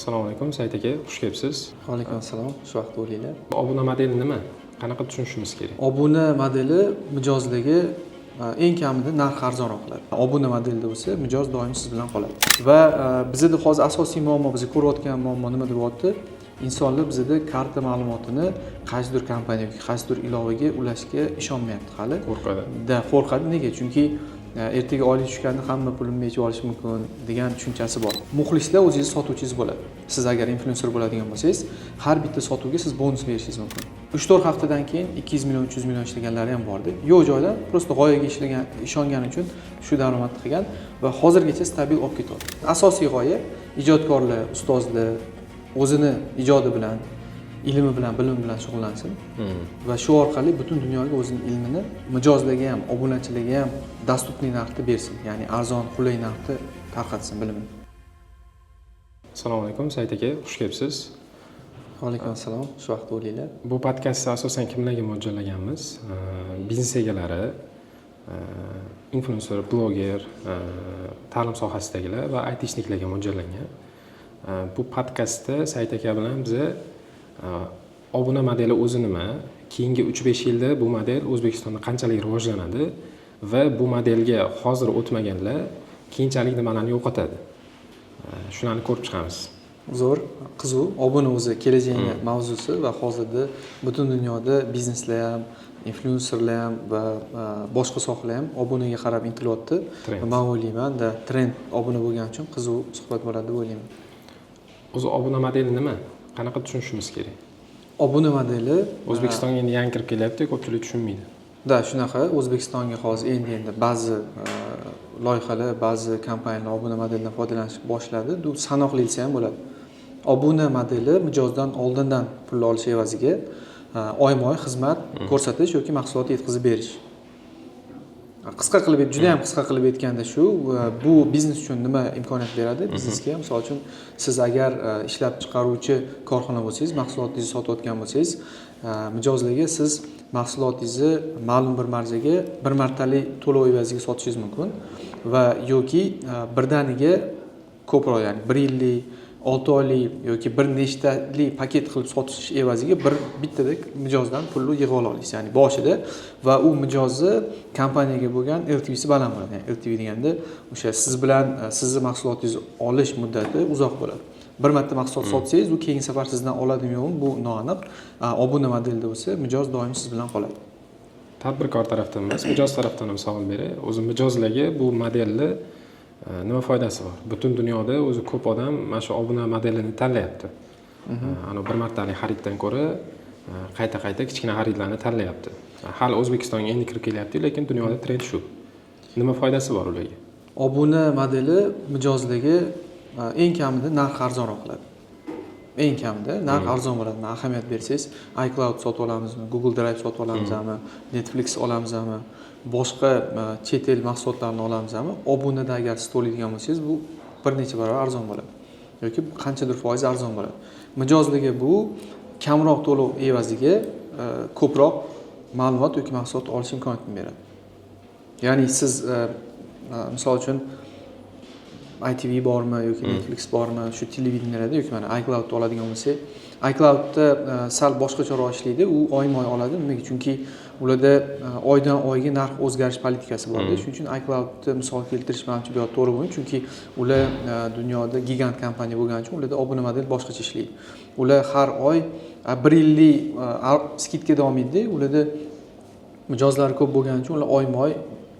Assalomu alaykum, Said aka, xush kelibsiz. Va alaykum assalom, xush vaqt bo'linglar. Obuna modeli nima? Qanaqa tushunishimiz kerak? Obuna modeli mijozligi eng kamida narxi arzonroq qiladi. Obuna modelida bo'lsa, mijoz doim siz bilan qoladi. Va bizda hozir asosiy muammo, biz ko'rayotgan muammo nima deyapti? Insonlar bizda karta ma'lumotini qaysidir kompaniya yoki qaysidir ilovaga ulashga ishonmayapti hali. Qo'rqadi. Nega? Chunki ertaga oylik tushganda hamma pulimni yechib olish mumkin degan tushunchasi bor. Muxlislar o'zingiz sotuvchingiz bo'ladi. Siz agar influencer bo'ladigan bo'lsangiz, har bitta sotuvga siz bonus berishingiz mumkin. 3-4 haftadan keyin 200 million, 300 million ishlaganlari ham bordi. Yo'q joyda prosta g'oyaga ishongani uchun shu daromadni qilgan va hozirgacha stabil olib ketyapti. Asosiy g'oya ijodkorlar, ustozlar o'zini ijodi bilan, ilmi bilan, bilimi bilan shug'ullansin va shu orqali butun dunyoga o'zining ilmini mijozlarga ham, obunachilarga ham dostupniy narxda bersin, ya'ni arzon, qulay narxda tarqatsin bilimini. Assalomu alaykum, Said aka, xush kelibsiz. Va alaykum assalom, xush vaqt bo'linglar. Bu podkastni asosan kimlarga mo'ljallaganmiz? Biznes egalari, influencer, bloger, ta'lim sohasidagilar va aytishniklarga mo'ljallangan. Bu podkastda Said aka bilan biz obuna modeli o'zi nima, keyingi 3-5 yilda bu model O'zbekistonda qanchalik rivojlanadi va bu modelga hozir o'tmaganlar keyinchalik nimalarni yo'qotadi. Shularni ko'rib chiqamiz. Zo'r, qiziq. Obuna o'zi kelajakning mavzusi va hozirda butun dunyoda bizneslar ham, influencerlar ham va boshqa sohalar ham obunaga qarab intilyapti. Men o'ylayman, trend obuna bo'lgani uchun qiziq suhbat bo'ladi deb o'ylayman. O'zi obuna modeli nima? Qanaqa tushunishimiz kerak? Obuna modeli O'zbekistonga endi yangi kirib kelyapti, ko'pchilik tushunmaydi. Shunaqa. O'zbekistonga hozir endi ba'zi loyihalar, ba'zi kompaniyalar obuna modelidan foydalanishni boshladi. Bu sanoqli desa ham bo'ladi. Obuna modeli mijozdan oldindan pul olish evaziga oyma-oy xizmat ko'rsatish yoki mahsulot yetkazib berish. Qisqa qilib, juda ham qisqa qilib aytganda shu, bu biznes uchun nima imkoniyat beradi? Biznesga, misol uchun, siz agar ishlab chiqaruvchi korxona bo'lsangiz, mahsulotingizni sotayotgan bo'lsangiz, mijozlarga siz mahsulotingizni ma'lum bir marjaga bir martalik to'lov evaziga sotishingiz mumkin va yoki birdaniga ko'proq, ya'ni 1 yillik, 6 oylik yoki bir nechtali paket qilib sotish evaziga bittada mijozdan pulni yig'ib olasiz, ya'ni boshida, va u mijozni kompaniyaga bo'lgan LTV'si baland bo'ladi. Ya'ni LTV deganda o'sha siz bilan sizni mahsulotingizni olish muddati uzoq bo'ladi. Bir marta mahsulot sotsangiz, u keyingi safar sizdan oladimi yo'qmi, bu noaniq. Obuna modelida bo'lsa, mijoz doim siz bilan qoladi. Tadbirkor tarafdan emas, mijoz tarafdan ham savol beray. O'zi mijozlarga bu modelni nima foydasi bor? Butun dunyoda o'zi ko'p odam mana shu obuna modelini tanlayapti. Ana bir martalik xariddan ko'ra qayta kichkina xaridlarni tanlayapti. Hali O'zbekistonga endi kirib kelyapti, lekin dunyoda trend shu. Nima foydasi bor ularga? Obuna modeli mijozlarga eng kamida narxi arzonroq qiladi. Eng kamida narx arzon bo'ladi. Ahamiyat bersangiz, iCloud sotib olamizmi, Google Drive sotib olamizmi, Netflix olamizmi, boshqa chet el mahsulotlarini olamizmi? Obunada agar siz to'laydigan bo'lsangiz, bu bir necha barobar arzon bo'ladi yoki qanchadir foiz arzon bo'ladi. Mijozlarga bu kamroq to'lov evaziga ko'proq ma'lumot yoki mahsulot olish imkoniyatini beradi. Ya'ni siz misol uchun ITV bormi yoki Netflix bormi, shu televideniyalarda yoki mana iCloud oladigan bo'lsak, iCloudda sal boshqacharoq ishlaydi. U oyma-oy oladi. Nimaga? Chunki ularda oydan oyga narx o'zgarish politikasi bor-da. Shuning uchun iCloudni misol keltirish menimcha bu yoqda to'g'ri bo'lmaydi, chunki ular dunyoda gigant kompaniya bo'lgani uchun ularda obuna model boshqacha ishlaydi. Ular har oy 1 yillik skidka davom etadi. Ularda mijozlar ko'p bo'lgani uchun ular oyma-oy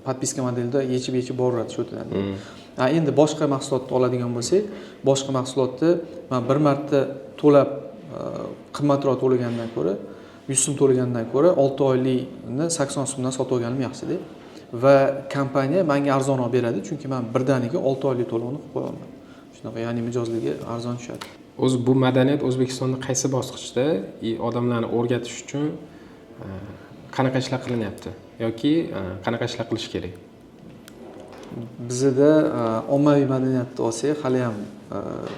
podpiska modelida yechib boraveradi shu yerdan. Endi boshqa mahsulotni oladigan bo'lsak, boshqa mahsulotni men bir marta to'lab qimmatroq to'lagandan ko'ra, 100 so'm to'lagandan ko'ra 6 oylikni 80 so'mdan sotib olganim yaxshi-da. Va kompaniya menga arzonroq beradi, chunki men birdaniga 6 oylik to'lovni qilib qo'ya olaman. Shunaqa, ya'ni mijozlarga arzon tushadi. O'zi bu madaniyat O'zbekistonda qaysi bosqichda odamlarni o'rgatish uchun qanaqa ishlar qilinyapti yoki qanaqa ishlar qilish kerak? Bizda ommaviy madaniyatni olsak, hali ham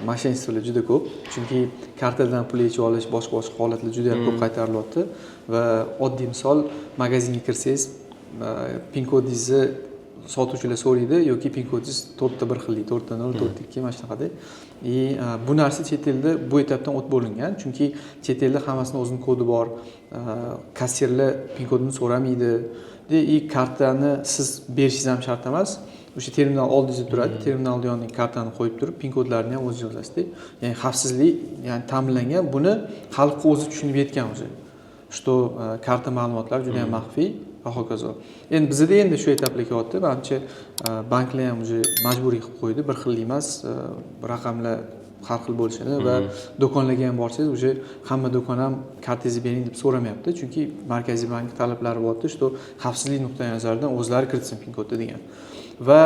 moshenstvolar juda ko'p. Chunki kartadan pul yechib olish, boshqa holatlar juda ham ko'p qaytarilyapti va oddiy misol, magazinga kirsangiz, pin kodingizni sotuvchilar so'raydi yoki pin kodingiz 4ta 1 xillik, 4ta 0, 4ta 2 mana shunaqada. Bu narsa chet elda bu etapdan o'tib bo'lingan, chunki chet elda hammasini o'zining kodi bor. Kassirlar pin kodini so'ramaydi. Kartani siz berishingiz ham shart emas. O'sha terminal oldingizda turadi, terminal yoniga kartani qo'yib turib, pin kodlarini ham o'zingiz yozasiz. Ya'ni xavfsizlik, ya'ni ta'minlangan. Buni xalqqa o'zi tushunib yetgan o'zi. Что karta ma'lumotlari juda ham maxfiy va hokazo. Endi bizda endi shu etapga kelyapti. Menimcha banklar ham o'zi majburiy qilib qo'ydi. Bir xil emas, raqamlar har xil bo'lishini va do'konlarga ham borsangiz, o'sha hamma do'kon ham kartangizni bering deb so'ramayapti, chunki Markaziy bank talablari bo'lyapti, что xavfsizlik nuqtai nazaridan o'zlari kiritsin pin kodni degan. Va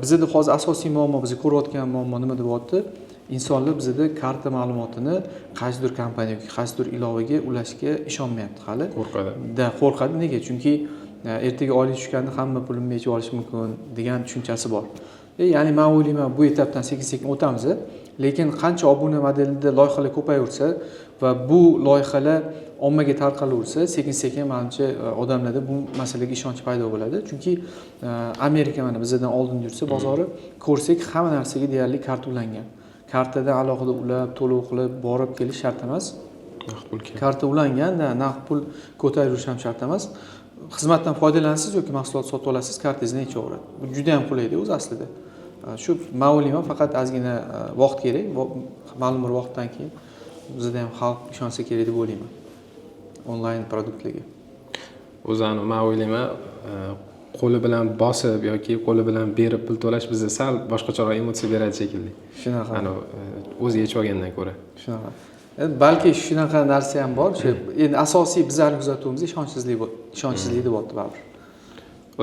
bizda hozir asosiy muammo, biz ko'rayotgan muammo nima deyapti? Insonlar bizda karta ma'lumotini qaysidir kompaniya yoki qaysidir ilovaga ulashga ishonmayapti hali. Qo'rqadi. Nega? Chunki ertaga oylik tushganda hamma pulimni yechib olish mumkin degan tushunchasi bor. Ya'ni men o'ylayman, bu etapdan sekin-sekin o'tamiz. Lekin qancha obuna modelida loyihalar ko'payaversa va bu loyihalar ommaga tarqalaversa, sekin-sekin menimcha odamlarda bu masalaga ishonch paydo bo'ladi. Chunki Amerika mana bizdan oldin yursa, bozori ko'rsak, hamma narsaga deyarli karta ulangan. Kartadan alohida ulab, to'lov qilib, borib kelish shart emas. Naqd pul. Karta ulangan, naqd pul ko'tarish ham shart emas. Xizmatdan foydalanasiz yoki mahsulot sotib olasiz, kartangizni yechaveradi. Bu juda ham qulay o'zi aslida. Shu ma'lumot faqat ozgina vaqt kerak, ma'lum bir vaqtdan keyin bizda ham xalq ishonsa kerak deb o'ylayman. Onlayn produktlarga. O'zani men o'ylayman, qo'li bilan bosib yoki qo'li bilan berib pul to'lash bizda sal boshqacharoq emotsiya beradi shekilli. Shunaqa. O'zi yechib olgandan ko'ra. Shunaqa. Balki shunaqa narsa ham bor. Endi asosiy bizlarning kuzatuvimiz ishonchsizlik deyapti baribir.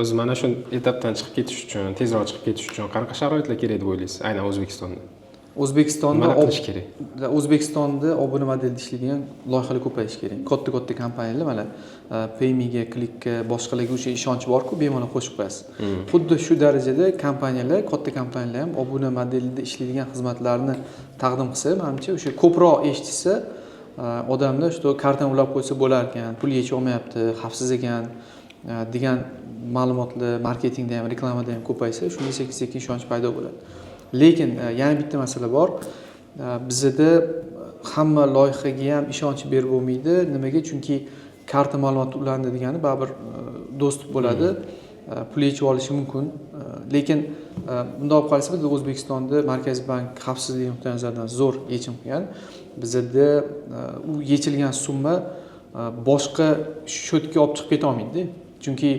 O'zi mana shu etapdan chiqib ketish uchun, tezroq chiqib ketish uchun qanaqa sharoitlar kerak deb o'ylaysiz? Aynan O'zbekistonda. O'zbekistonda obuna modelda ishlaydigan loyihalar ko'payishi kerak. Katta kompaniyalar mana Payme-ga, Click'ga, boshqalarga o'sha ishonch bor-ku, bemalol qo'shib qo'yasiz. Xuddi shu darajada kompaniyalar, katta kompaniyalar ham obuna modelida ishlaydigan xizmatlarni taqdim qilsa, menimcha o'sha ko'proq eshitsa, odamlar shu kartani ulab qo'ysa bo'lar ekan, pul yechib olmayapti, xavfsiz ekan degan ma'lumotlar marketingda ham, reklamada ham ko'paysa, shunga sekin-sekin ishonch paydo bo'ladi. Lekin yana bitta masala bor. Bizda hamma loyihaga ham ishonch berib bo'lmaydi. Nimaga? Chunki karta ma'lumoti ulandi degani baribir dostуп bo'ladi, pul yechib olishi mumkin. Lekin bunday olib qarasak, biz O'zbekistonda Markaziy bank xavfsizlik nuqtai nazaridan zo'r yechim qilgan. Bizda u yechilgan summa boshqa shotga olib chiqib keta olmaydi. Chunki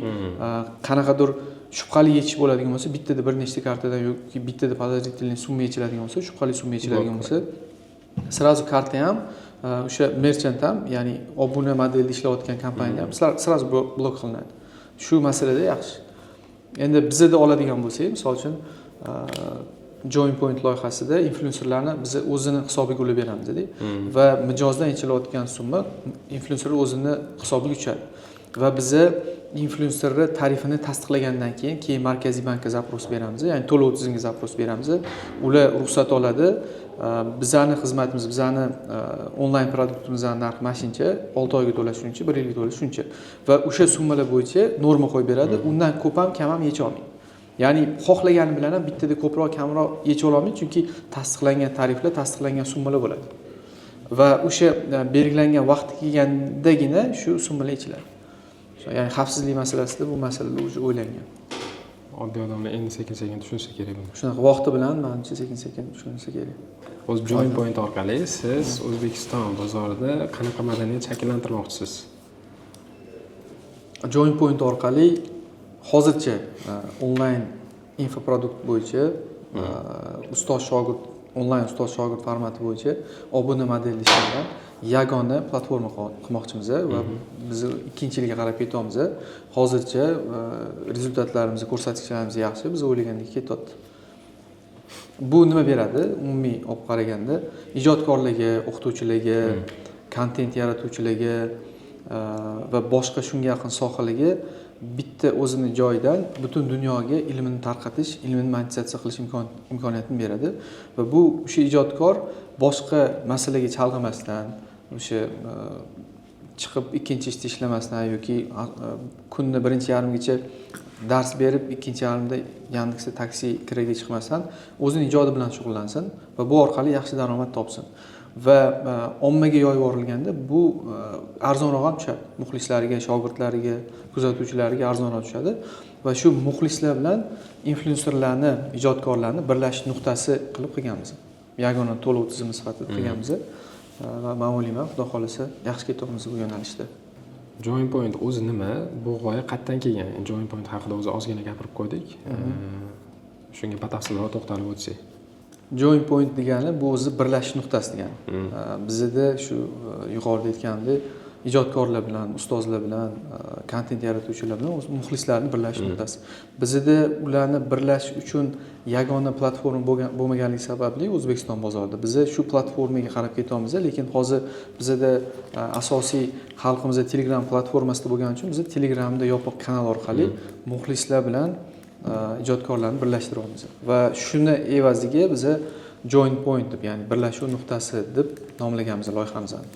qanaqadir shubhali yechish bo'ladigan bo'lsa, bittada bir nechta kartadan yoki bittada подозрительный summa yechiladigan bo'lsa, shubhali summa yechiladigan bo'lsa, sразу karta ham, o'sha merchant ham, ya'ni obuna modelda ishlayotgan kompaniya ham sразу blok qilinadi. Shu masalada yaxshi. Endi bizda oladigan bo'lsak, misol uchun Join Point loyihasida influencerlarni biz o'zini hisobiga ulab beramiz dedi va mijozdan yechilayotgan summa influencer o'zini hisobiga tushadi. Va biz influencerni tarifini tasdiqlagandan keyin Markaziy bankka zapros beramiz, ya'ni to'lov tizimiga zapros beramiz. Ular ruxsat oladi. Bizani xizmatimiz, bizani onlayn produktimizning narxi mashinacha 6 oyga to'lash shuncha, 1 yilga to'lash shuncha. Va o'sha summalar bo'yicha norma qo'yib beradi. Undan ko'p ham, kam ham yecha olmaydi. Ya'ni xohlagani bilan ham bittada ko'proq, kamroq yecha olmaydi, chunki tasdiqlangan tariflar, tasdiqlangan summalar bo'ladi. Va o'sha belgilangan vaqt kelgandagina shu summalar yechiladi. Ya'ni xavfsizlik masalasida bu masalalar o'zi o'ylangan. Oddiy odamlar endi sekin-sekin tushunsa kerak buni. Shunaqa vaqti bilan menimcha sekin-sekin tushunsa kerak. O'z Join Point orqali siz O'zbekiston bozorida qanaqa madaniyat shakllantirmoqchisiz? Join Point orqali hozircha onlayn infoprodukt bo'yicha ustoz-shogird onlayn ustoz-shogird formati bo'yicha obuna modelda ishlangan yagona platforma qilmoqchimiz va biz ikkinchi yilga qarab ketyapmiz. Hozircha rezultatlarimiz, ko'rsatkichlarimiz yaxshi, biz o'ylagandek ketyapti. Bu nima beradi? Umumiy olib qaraganda ijodkorlarga, o'qituvchilarga, kontent yaratuvchilarga va boshqa shunga yaqin sohalarga bitta o'zini joyidan butun dunyoga ilmini tarqatish, ilmini monetizatsiya qilish imkoniyatini beradi va bu o'sha ijodkor boshqa masalaga chalg'imasdan, o'sha chiqib ikkinchi ishda ishlamasdan yoki kunni birinchi yarmigacha dars berib ikkinchi yarmida Yandeksda taksi kiraga chiqmasdan o'zini ijodi bilan shug'ullansin va bu orqali yaxshi daromad topsin. Va ommaga yoyib yuborilganda bu arzonroq ham tushadi. Muxlislariga, shogirdlariga, kuzatuvchilariga arzonroq tushadi va shu muxlislar bilan inflyuenserlarni, ijodkorlarni birlashish nuqtasi qilib qilganmiz. Yagona to'lov tizimi sifatida qilganmiz va men o'ylayman, xudo xolasa yaxshi ketyapmiz bu yo'nalishda. Join Point o'zi nima? Bu g'oya qayerdan kelgan? Join Point haqida o'zi ozgina gapirib qo'ydik. Shunga batafsilroq to'xtalib o'tsak. Join Point degani bu o'zi birlashish nuqtasi degani. Bizda shu yuqorida aytganimdek ijodkorlar bilan, ustozlar bilan, kontent yaratuvchilar bilan o'z muxlislarni birlashish nuqtasi. Bizda ularni birlashish uchun yagona platforma bo'lmaganligi sababli O'zbekiston bozorida biz shu platformaga qarab ketyapmiz, lekin hozir bizda asosiy xalqimizda Telegram platformasida bo'lgani uchun biz Telegramda yopiq kanal orqali muxlislar bilan ijodkorlarni birlashtiryapmiz va shuni evaziga biz Join Point deb, ya'ni birlashuv nuqtasi deb nomlaganmiz loyihamizni.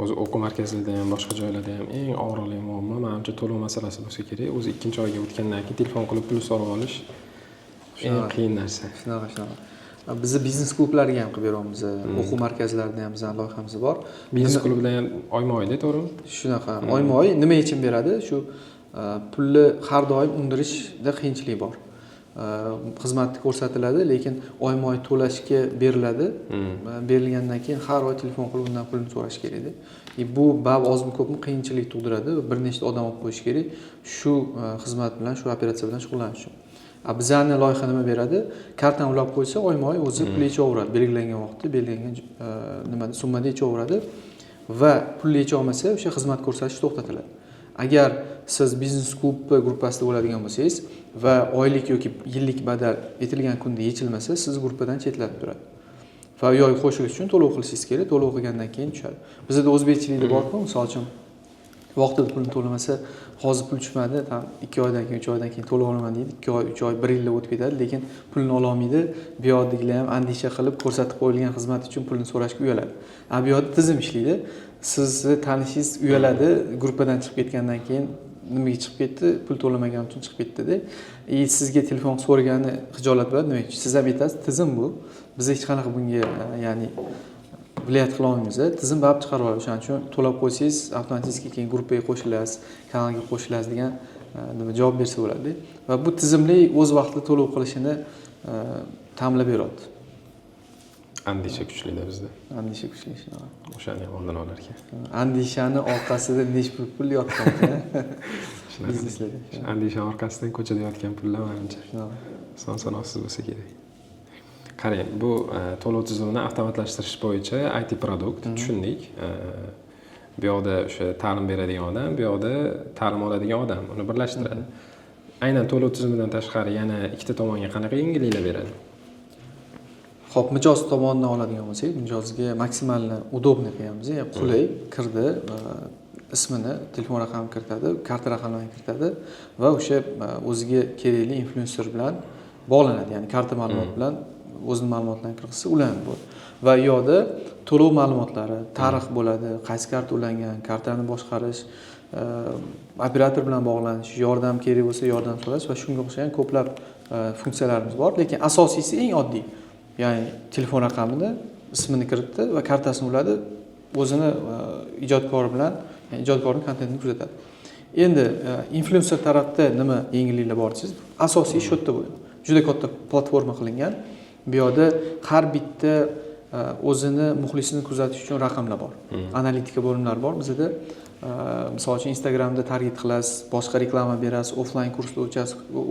O'zi o'quv markazlarida ham boshqa joylarda ham eng og'riqli muammo menimcha to'lov masalasi bo'lsa kerak. O'zi ikkinchi oyga o'tgandan keyin telefon qilib pul so'rab olish eng qiyin narsa. Shunaqa. Biz biznes klublariga ham qilib beryapmiz. O'quv markazlarida ham bizning loyihamiz bor. Biznes klublar ham oyma-oyda, to'g'rimi? Shunaqa. Oyma-oy nima yechim beradi? Shu pulni har doim undirishda qiyinchilik bor. Xizmatni ko'rsatiladi, lekin oyma-oy to'lashga beriladi. Berilgandan keyin har oy telefon qilib undan pulni so'rash kerak. Bu bab ozmi ko'pmi qiyinchilik tug'diradi va bir nechta odam olib qo'yish kerak shu xizmat bilan, shu operatsiya bilan shug'ullanish uchun. Bizning loyiha nima beradi? Kartani ulab qo'ysa, oyma-oy o'zi pul yechaveradi. Belgilangan vaqtda, belgilangan summada yechaveradi va pul yecha olmasa, o'sha xizmat ko'rsatish to'xtatiladi. Agar siz biznes klub gruppasida bo'ladigan bo'lsangiz va oylik yoki yillik badal aytilgan kunda yechilmasa, siz gruppadan chetlatib turadi. Va u yo'q qo'shilish uchun to'lov qilishingiz kerak, to'lov qilgandan keyin tushadi. Bizda o'zbekchilikda bor-ku, misol uchun vaqtida pulni to'lamasa, hozir pul tushmadi, 2 oydan keyin, 3 oydan keyin to'lov olaman deydi. 2 oy, 3 oy, 1 yil o'tib ketadi, lekin pulni ola olmaydi. Bu yoqdagilar ham andisha qilib ko'rsatib qo'yilgan xizmat uchun pulni so'rashga uyaladi. Bu yoqda tizim ishlaydi. Sizni tanishingiz uyaladi, gruppadan chiqib ketgandan keyin nimaga chiqib ketdi, pul to'lamagani uchun chiqib ketdi-da. Sizga telefon so'ragani xijolat bo'ladi, nima uchun? Siz ham aytasiz, tizim bu. Biz hech qanaqa bunga, ya'ni viloyat qila olmaymiz. Tizim baribir chiqarib oladi. O'shaning uchun to'lab qo'ysangiz, avtomatik keyin gruppaga qo'shilasiz, kanalga qo'shilasiz degan javob bersa bo'ladi. Va bu tizimli o'z vaqtida to'lov qilishini ta'minlab beradi. Andisha kuchli-da bizda. Andisha kuchli. O'shani ham oldin olar ekan. Andishani orqasida nechta pul yotgan bizneslarda. Andisha orqasidan ko'chada yotgan pullar menimcha son-sanoqsiz bo'lsa kerak. Qarang, bu to'lov tizimini avtomatlashtirish bo'yicha IT produkt tushundik. Bu yoqda o'sha ta'lim beradigan odam, bu yoqda ta'lim oladigan odam uni birlashtiradi. Aynan to'lov tizimidan tashqari yana ikkita tomonga qanaqa yengilliklar beradi? Xo'p, mijoz tomonidan oladigan bo'lsak, mijozga maksimalni udobniy qilamiz, ya'ni qulay, kirdi, ismini, telefon raqamini kiritadi, karta raqamlarini kiritadi va o'sha o'ziga kerakli inflyuenser bilan bog'lanadi, ya'ni karta ma'lumot bilan o'zining ma'lumotlarini kirgizsa ulanadi bo'ladi. Va u yoqda to'lov ma'lumotlari, tarix bo'ladi, qaysi karta ulangan, kartani boshqarish, operator bilan bog'lanish, yordam kerak bo'lsa yordam so'rash va shunga o'xshagan ko'plab funksiyalarimiz bor, lekin asosiysi eng oddiy. Ya'ni telefon raqamini, ismini kiritdi va kartasini uladi, o'zini ijodkor bilan, ya'ni ijodkorning kontentini kuzatadi. Endi inflyuenser tarafda nima yengilliklar bor desiz, asosiy shu yerda bo'ladi. Juda katta platforma qilingan. Bu yerda har bitta o'zini muxlisini kuzatish uchun raqamlar bor. Analitika bo'limlari bor. Bizda misol uchun Instagramda target qilasiz, boshqa reklama berasiz, offline kurslar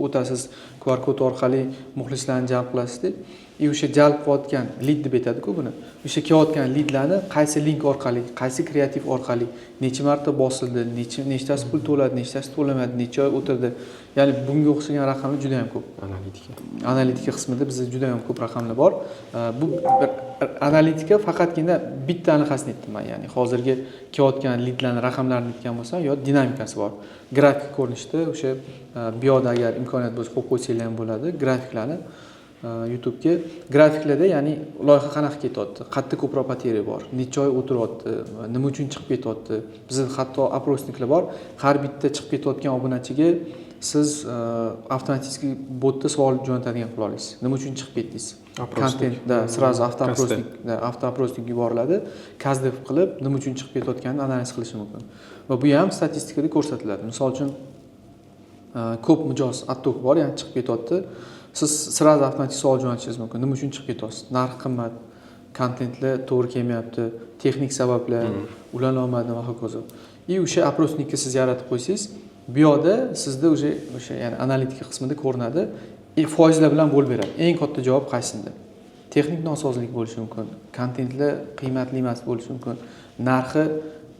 o'tasiz, QR kod orqali muxlislarni jalb qilasiz. O'sha jalb qilayotgan lead deb aytadi-ku buni. O'sha kelayotgan leadlarni qaysi link orqali, qaysi kreativ orqali, necha marta bosildi, nechtasi pul to'ladi, nechtasi to'lamadi, necha oy o'tirdi. Ya'ni bunga o'xshagan raqamlar juda ham ko'p. Analitika qismida bizda juda ham ko'p raqamlar bor. Bu analitika faqatgina bitta anaqasini aytdim men, ya'ni hozirgi kelayotgan leadlarning raqamlarini aytgan bo'lsam, yo dinamikasi bor. Grafik ko'rinishda o'sha bu yoqda agar imkoniyat bo'lsa qo'yib qo'ysanglar ham bo'ladi, grafiklarni YouTube'ga grafiklarda, ya'ni loyiha qanaqa ketyapti, qayerda ko'proq bateriya bor, necha oy o'tiryapti, nima uchun chiqib ketyapti. Bizda hatto oprosniklar bor. Har bitta chiqib ketayotgan obunachiga siz avtomatik botda savol jo'natadigan qila olasiz. Nima uchun chiqib ketdingiz? Kontentda sразу avtooprosnik yuboriladi. Kazdef qilib, nima uchun chiqib ketayotganini analiz qilishi mumkin. Va bu ham statistikada ko'rsatiladi. Misol uchun ko'p mijoz oтток bor, ya'ni chiqib ketyapti. Siz sразу avtomatik savol jo'natishingiz mumkin. Nima uchun chiqib ketyapsiz? Narx qimmat, kontentlar to'g'ri kelmayapti, texnik sabablar, ulana olmadi va hokazo. O'sha oprosnikni siz yaratib qo'ysangiz, bu yoqda sizda o'sha ya'ni analitika qismida ko'rinadi. Foizlar bilan bo'lib beradi. Eng katta javob qaysida? Texnik nosozlik bo'lishi mumkin, kontentlar qiymatli emas bo'lishi mumkin, narxi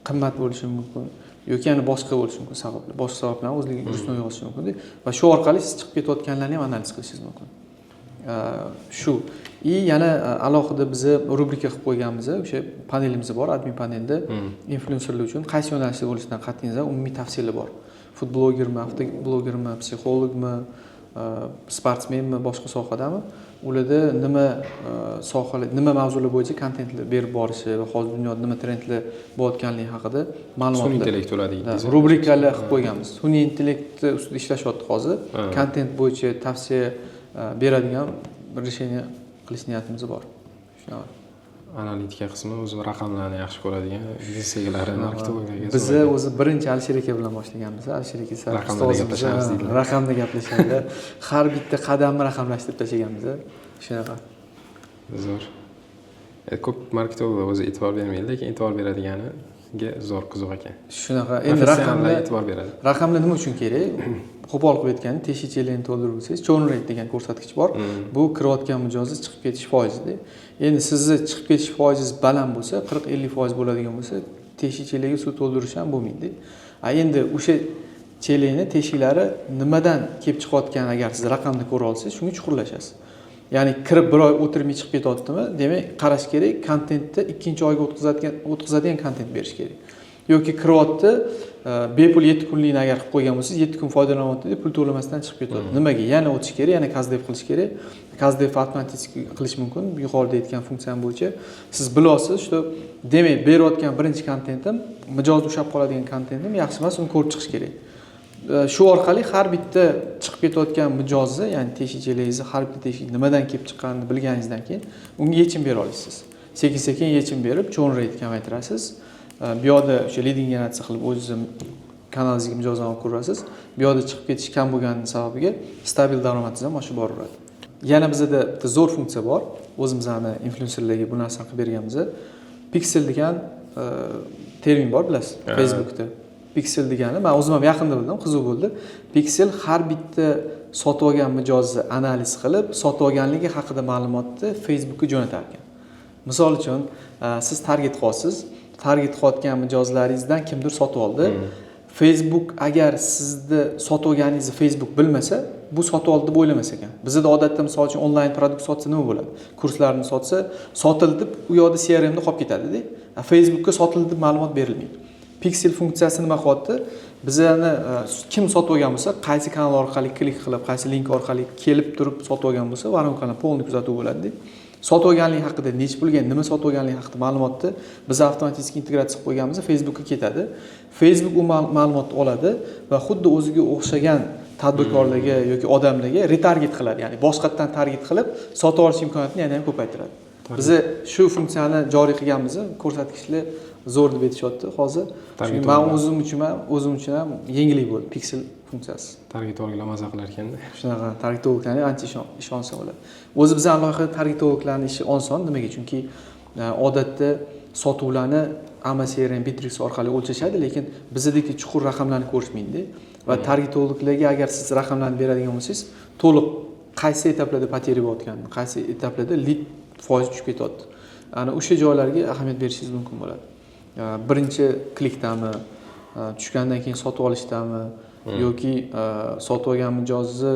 qimmat bo'lishi mumkin yoki yana boshqa bo'lishi mumkin sabablar. Boshqa sabablar o'zligiga urishni uyg'otishi mumkin va shu orqali siz chiqib ketayotganlarni ham analiz qilishingiz mumkin. Shu. Yana alohida biz rubrika qilib qo'yganmiz, o'sha panelimiz bor, admin panelda influencerlar uchun qaysi yo'nalishda bo'lishidan qat'iy nazar umumiy tavsiyalar bor. Food blogermi, avtoblogermi, psixologmi, sportsmenmi, boshqa sohadami? Ularda nima mavzular bo'yicha kontentlar berib borishi va hozir dunyoda nima trendlar bo'layotganligi haqida ma'lumotlar. Sun'iy intellekt to'ladi. Rubrikalar qilib qo'yganmiz. Sun'iy intellektni ustida ishlashyapti hozir. Kontent bo'yicha tavsiya beradigan bir решение qilish niyatimiz bor. Shunaqa. Analitika qismi o'zi raqamlarni yaxshi ko'radigan biznes egalari marketinglarga. Biz o'zi birinchi Alisher aka bilan boshlaganmiz. Alisher aka raqamda gaplashamiz deydi. Raqamda gaplashadi. Har bitta qadamni raqamlashtirib tashlaganmiz. Shunaqa. Zo'r. Ko'p marketinglar o'zi e'tibor bermaydi, lekin e'tibor beradiganiga zo'r qiziq ekan. Shunaqa. Endi raqamlar e'tibor beradi. Raqamlar nima uchun kerak? Qo'pol qilib aytganda, teshikchilikni to'ldirib o'tsangiz, churn rate degan ko'rsatkich bor. Bu kirayotgan mijozni chiqib ketish foizida. Endi sizni chiqib ketish foizingiz baland bo'lsa, 40-50% bo'ladigan bo'lsa, teshikchilikga suv to'ldirish ham bo'lmaydi. Endi o'sha chelikni teshiklari nimadan kelib chiqayotgan agar siz raqamni ko'ra olsangiz, shunga chuqurlashasiz. Ya'ni kirib bir oy o'tirmay chiqib ketyaptimi? Demak, qarash kerak, kontentni ikkinchi oyga o'tkazadigan kontent berish kerak. Yoki kiryapti, bepul 7 kunlikni agar qilib qo'ygan bo'lsangiz, 7 kun foydalanyapti deb pul to'lamasdan chiqib ketadi. Nimaga? Yana o'tish kerak, yana kazdef qilish kerak. Kazdef avtomatik qilish mumkin. Yuqorida aytgan funksiya bo'yicha siz bilasiz, shu demak, berayotgan birinchi kontentim mijoz ushab qoladigan kontentim yaxshi emas, uni ko'rib chiqish kerak. Shu orqali har bitta chiqib ketayotgan mijozni, ya'ni teshikchilingizni har bitta teshik nimadan kelib chiqqanini bilganingizdan keyin unga yechim bera olasiz. Sekin-sekin yechim berib, churn rate kamaytirasiz. Bu yoqda o'sha leading generatsiya qilib o'zingiz kanalingizga mijozlarni olib ko'rasiz. Bu yoqda chiqib ketish kam bo'lgani sababiga stabil daromadingiz ham oshib boraveradi. Yana bizda bitta zo'r funksiya bor. O'zimizning influencerlarga bu narsani qilib berganmiz. Pixel degan termin bor, bilasiz, Facebookda. Pixel degani, men o'zim ham yaqinda bildim, qiziq bo'ldi. Pixel har bitta sotib olgan mijozni analiz qilib, sotib olganligi haqida ma'lumotni Facebookka jo'natar ekan. Misol uchun, siz target qilasiz, target qilayotgan mijozlaringizdan kimdir sotib oldi. Facebook agar sizni sotib olganingizni Facebook bilmasa, bu sotib oldi deb o'ylamas ekan. Bizda odatda misol uchun onlayn produkt sotsa nima bo'ladi? Kurslarni sotsa, sotildi deb u yoqda CRM da qolib ketadi-da. Facebookka sotildi deb ma'lumot berilmaydi. Pixel funksiyasi nima qilyapti? Bizlarni kim sotib olgan bo'lsa, qaysi kanal orqali klik qilib, qaysi link orqali kelib turib sotib olgan bo'lsa, varonkani polni kuzatuv bo'ladi. Sotib olganligi haqida, necha pulga, nima sotib olganligi haqida ma'lumotni biz avtomatik integratsiya qilib qo'yganmiz, Facebookka ketadi. Facebook u ma'lumotni oladi va xuddi o'ziga o'xshagan tadbirkorlarga yoki odamlarga retarget qiladi, ya'ni boshqatdan target qilib sotib olish imkoniyatini yana ham ko'paytiradi. Biz shu funksiyani joriy qilganmiz, ko'rsatkichlar zo'r deb aytishyapti hozir. Chunki men o'zim uchun ham yengillik bo'ldi Pixel funksiyasi. Targetologlar maza qilar ekanda. Shunaqa targetologlarning ancha ishonsa bo'ladi. O'zi bizning loyihada targetologlarning ishi oson. Nimaga? Chunki odatda sotuvlarni AMA CRM Bittrex orqali o'lchashadi, lekin bizdagi chuqur raqamlarni ko'rishmaydi. Va targetologlarga agar siz raqamlarni beradigan bo'lsangiz, to'liq qaysi etaplarda poteriya bo'layotganini, qaysi etaplarda lead foiz tushib ketyapti. Ana o'sha joylarga ahamiyat berishingiz mumkin bo'ladi. Birinchi klikdami, tushgandan keyin sotib olishdami yoki sotib olgan mijozni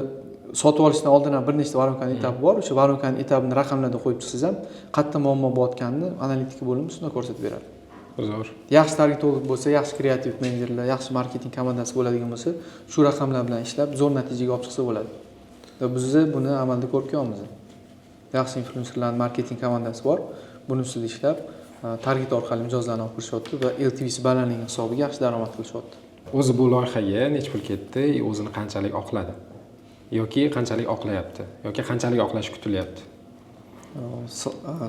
sotib olishdan oldin ham bir nechta varonkani etapi bor. O'sha varonkani etapini raqamlarda qo'yib chiqsangiz ham qayerda muammo bo'layotganini analitika bo'limi shunday ko'rsatib beradi. Zo'r. Yaxshi targetolog bo'lsa, yaxshi kreativ menejerlar, yaxshi marketing komandasi bo'ladigan bo'lsa, shu raqamlar bilan ishlab zo'r natijaga olib chiqsa bo'ladi. Va biz buni amalda ko'rib ko'ryapmiz. Yaxshi influencerlarning marketing komandasi bor. Buni ustida ishlab, target orqali mijozlarni olib kirishyapti va LTV'si balandligi hisobiga yaxshi daromad qilishyapti. O'zi bu loyihaga necha pul ketdi, o'zini qanchalik oqladi? Yoki qanchalik oqlayapti? Yoki qanchalik oqlashi kutilyapti?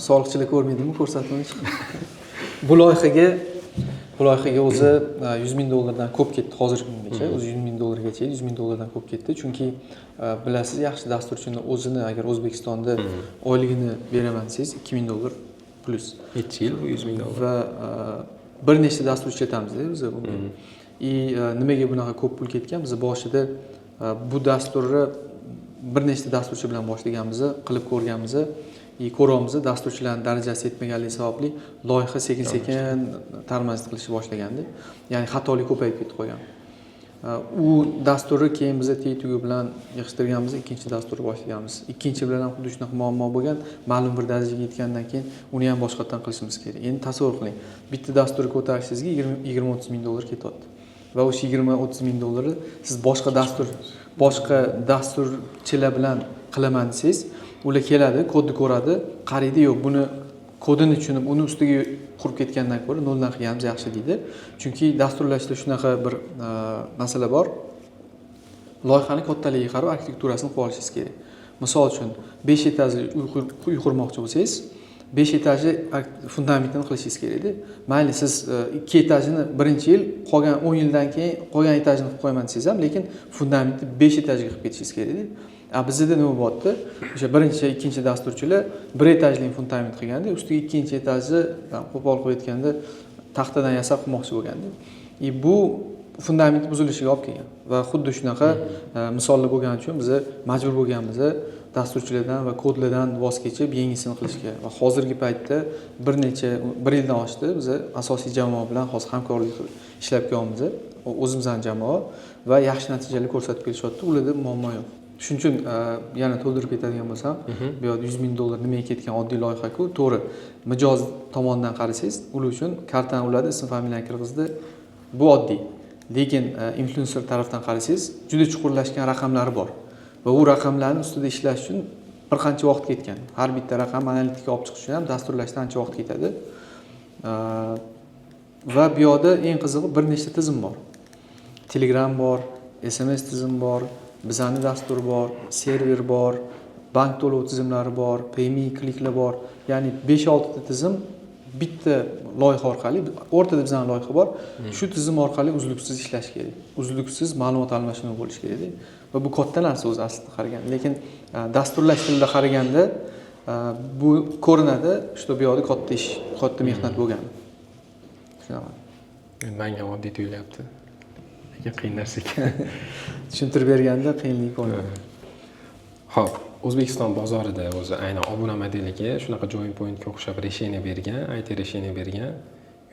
Soliqchilar ko'rmaydimi ko'rsatuvni? Bu loyihaga o'zi $100,000 ko'p ketdi hozirgi kungacha. O'zi $100,000 $100,000 ko'p ketdi. Chunki bilasiz, yaxshi dasturchini o'zini agar O'zbekistonda oyligini beraman desangiz $2,000 plus. Necha yil $100,000? Va bir nechta dastur ishlatamizda biz bunga. Nimaga bunaqa ko'p pul ketgan? Biz boshida bu dasturni bir nechta dasturchi bilan boshlaganmiz, qilib ko'rganmiz. Ko'ramiz, dasturchilarning darajasi yetmaganligi sababli loyiha sekin-sekin tarmazit qilishni boshlagandi. Ya'ni xatolik ko'payib ketib qolgan. U dasturni keyin biz TTU bilan yig'ishtirganmiz, ikkinchi dasturni boshlaganmiz. Ikkinchi bilan ham xuddi shunaqa muammo bo'lgan. Ma'lum bir darajaga yetgandan keyin uni ham boshqatdan qilishimiz kerak. Endi tasavvur qiling. Bitta dasturni ko'tarishingizga $20-30 ming ketyapti. Va o'sha $20-30 ming siz boshqa dasturchilar bilan qilaman desangiz, ular keladi, kodni ko'radi, qaraydi, yo'q, buni kodini tushunib, uni ustiga qurib ketgandan ko'ra noldan qilganimiz yaxshi deydi. Chunki dasturlashda shunaqa bir masala bor. Loyihaning kattaligiga qarab arxitekturasini qilib olishingiz kerak. Misol uchun 5 etajli uy qurmoqchi bo'lsangiz, 5 etajli fundamentini qilishingiz kerak-da. Mayli siz 2 etajini birinchi yil, qolgan 10 yildan keyin qolgan etajini qilib qo'yaman desangiz ham, lekin fundamentni 5 etajga qilib ketishingiz kerak-da. Bizda nima bo'lyapti? O'sha birinchi, ikkinchi dasturchilar bir etajli fundament qilganda, ustiga ikkinchi etajni qo'pol qilib aytganda taxtadan yasab qilmoqchi bo'lganda, bu fundament buzilishiga olib kelgan. Va xuddi shunaqa misollar bo'lgani uchun biz majbur bo'lganmiz dasturchilardan va kodlardan voz kechib yangisini qilishga. Va hozirgi paytda bir yildan oshdi biz asosiy jamoa bilan hozir hamkorlik qilib ishlab kelyapmiz. O'zimizning jamoa va yaxshi natijalar ko'rsatib kelishyapti. Ularda muammo yo'q. Shuning uchun yana to'ldirib ketadigan bo'lsam, bu yerda $100,000 nimaga ketgan oddiy loyiha-ku, to'g'ri. Mijoz tomonidan qarasangiz, ular uchun kartani uladi, ism familiyani kirgizdi. Bu oddiy. Lekin influencer tarafdan qarasangiz, juda chuqurlashgan raqamlari bor. Va u raqamlarning ustida ishlash uchun bir qancha vaqt ketgan. Har bitta raqam analitika olib chiqish uchun ham dasturlashdan ancha vaqt ketadi. Va bu yerda eng qizig'i bir nechta tizim bor. Telegram bor, SMS tizim bor, bizani dastur bor, server bor, bank to'lov tizimlari bor, payme kliklar bor. Ya'ni 5-6 ta tizim bitta loyiha orqali, o'rtada bizning loyiha bor. Shu tizim orqali uzluksiz ishlash kerak. Uzluksiz ma'lumot almashinuv bo'lishi kerak. Va bu katta narsa o'zi aslida qaraganda. Lekin dasturlash tilida qaraganda bu ko'rinadi, shu bu yerda katta ish, katta mehnat bo'lgan. Shunaqa. Menga oddiy tuyulyapti. Lekin qiyin narsa ekan. Tushuntirib berganda qiyinlik bo'ladi. Xo'p, O'zbekiston bozorida o'zi aynan obuna modeliga shunaqa join pointga o'xshab решение bergan, IT решение bergan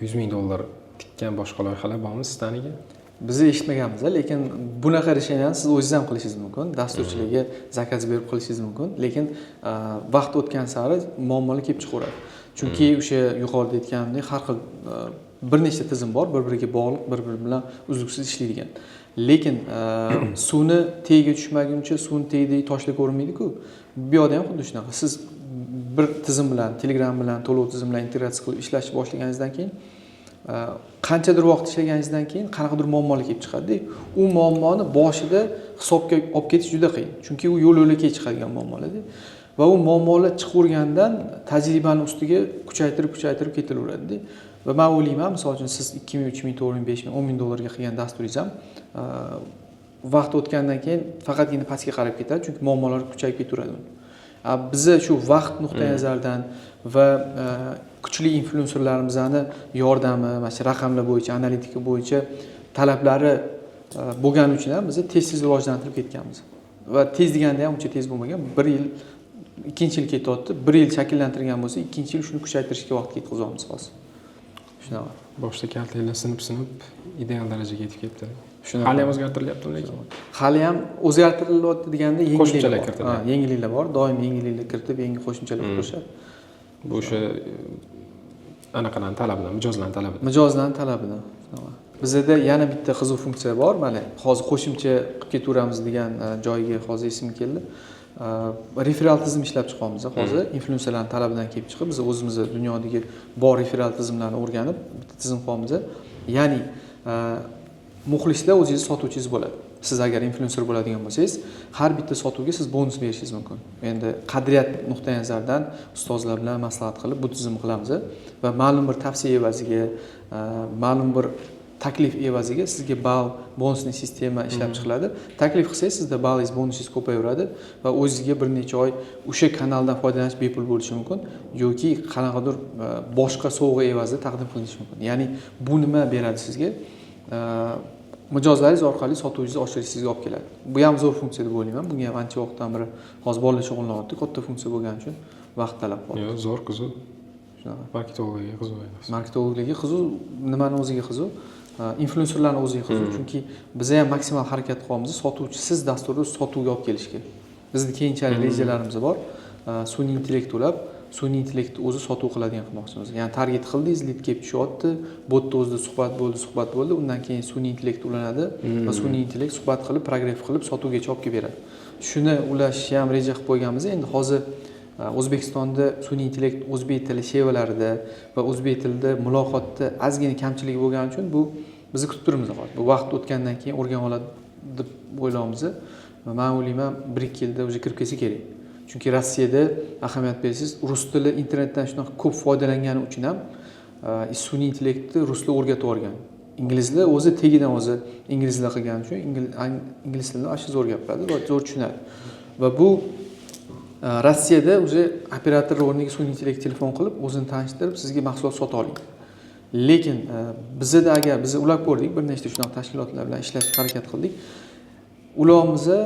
$100,000 tikkan boshqa loyihalar bormi sizlarga? Biz eshitmaganmiz, lekin bunaqa решениeni siz o'zingiz ham qilishingiz mumkin, dasturchilarga zakaz berib qilishingiz mumkin, lekin vaqt o'tgan sari muammolar kelib chiqaveradi. Chunki o'sha yuqorida aytganimdek har xil bir nechta tizim bor, bir-biriga bog'liq, bir-biri bilan uzluksiz ishlaydigan. Lekin suvni tagiga tushmaguncha suvni tagidagi toshlar ko'rinmaydi-ku. Bu yerda ham xuddi shunaqa. Siz bir tizim bilan, Telegram bilan, to'lov tizimi bilan integratsiya qilib ishlashni boshlaganingizdan keyin qanchadir vaqt ishlaganingizdan keyin qanaqadir muammolar kelib chiqadi. U muammoni boshida hisobga olib ketish juda qiyin. Chunki u yo'l-yo'lakay chiqadigan muammolar-da. Va u muammolar chiqavergandan tajribani ustiga kuchaytirib ketaveradi-da. Va men o'ylayman, misol uchun siz 2,000, 3,000, 4,000, 5,000, $10,000 qilgan dasturingiz ham vaqt o'tgandan keyin faqatgina pastga qarab ketadi, chunki muammolar kuchayib ketaveradi. Biz shu vaqt nuqtai nazaridan va kuchli influenserlarimizning yordami, mana shu raqamlar bo'yicha, analitika bo'yicha talablari bo'lgani uchun ham biz tez rivojlantirib ketganmiz. Va tez deganda ham uncha tez bo'lmagan, 1 yil, 2-yil ketyapti. 1 yil shakllantirgan bo'lsa, 2-yil shuni kuchaytirishga vaqt ketkazyapmiz hozir. Shunaqa. Boshda kaltaklar sinib ideal darajaga yetib ketdi. Hali ham o'zgartirilyaptimi lekin? Hali ham o'zgartirilyapti deganda qo'shimchalar kiritiladi. Yangiliklar bor, doim yangiliklar kiritib, yangi qo'shimchalar qo'shadi. Bu o'sha anaqalarning talabidan, mijozlarning talabidan. Mijozlarning talabidan. Bizda yana bitta qiziq funksiya bor, mana hozir qo'shimcha qilib ketaveramiz degan joyiga hozir esim keldi. Referal tizim ishlab chiqamiz hozir. Influenserlarning talabidan kelib chiqib, biz o'zimiz dunyodagi bor referal tizimlarni o'rganib, bitta tizim qilamiz. Ya'ni muxlislar o'zingiz sotuvchingiz bo'ladi. Siz agar influencer bo'ladigan bo'lsangiz, har bitta sotuvga siz bonus berishingiz mumkin. Endi qadriyat nuqtai nazaridan ustozlar bilan maslahat qilib bu tizimni qilamiz va ma'lum bir tavsiya evaziga, ma'lum bir taklif evaziga sizga ball bonusli sistema ishlab chiqiladi. Taklif qilsangiz sizda ballingiz, bonusingiz ko'payaveradi va o'zingizga bir necha oy o'sha kanaldan foydalanish bepul bo'lishi mumkin yoki qanaqadir boshqa sovg'a evazida taqdim qilinishi mumkin. Ya'ni bu nima beradi sizga? Mijozlaringiz orqali sotuvingizni oshirishingizga olib keladi. Bu ham zo'r funksiya deb o'ylayman. Bunga ham ancha vaqtdan beri hozir bolalar shug'ullanyapti. Katta funksiya bo'lgani uchun vaqt talab qiladi. Yo'q, zo'r qiziq. Shunaqa. Marketologiyaga qiziq. Marketologiyaga qiziq, nimani o'ziga qiziq? Influencerlarning o'ziga qiziq. Chunki biz ham maksimal harakat qilyapmiz sotuvchi siz dasturni sotuvga olib kelishga. Bizning keyinchalik rejalarimiz bor. Sun'iy intellekt ulab, sun'iy intellekt o'zi sotuv qiladigan qilmoqchimiz. Ya'ni target qildingiz, lead kelib tushyapti, botda o'zida suhbat bo'ldi, undan keyin sun'iy intellekt ulanadi va sun'iy intellekt suhbat qilib, progress qilib sotuvgacha olib kelib beradi. Shuni ulashni ham reja qilib qo'yganmiz. Endi hozir O'zbekistonda sun'iy intellekt o'zbek tili shevalarida va o'zbek tilida muloqotda ozgina kamchiligi bo'lgani uchun bu bizni kutib turibmiz hozir. Bu vaqt o'tgandan keyin o'rganib oladi deb o'ylaymiz. Men o'ylayman 1-2 yilda o'zi kirib kelsa kerak. Chunki Rossiyada ahamiyat bersangiz, rus tili internetdan shunaqa ko'p foydalangani uchun ham sun'iy intellektni ruslar o'rgatib yuborgan. Inglizlar o'zi tegidan o'zi inglizlar qilgani uchun ingliz tilini ashi zo'r gapiradi va zo'r tushunadi. Va bu Rossiyada o'zi operator o'rniga sun'iy intellekt telefon qilib, o'zini tanishtirib, sizga mahsulot sota oladi. Lekin bizda agar biz ulab ko'rdik, bir nechta shunaqa tashkilotlar bilan ishlashga harakat qildik. Ularimizni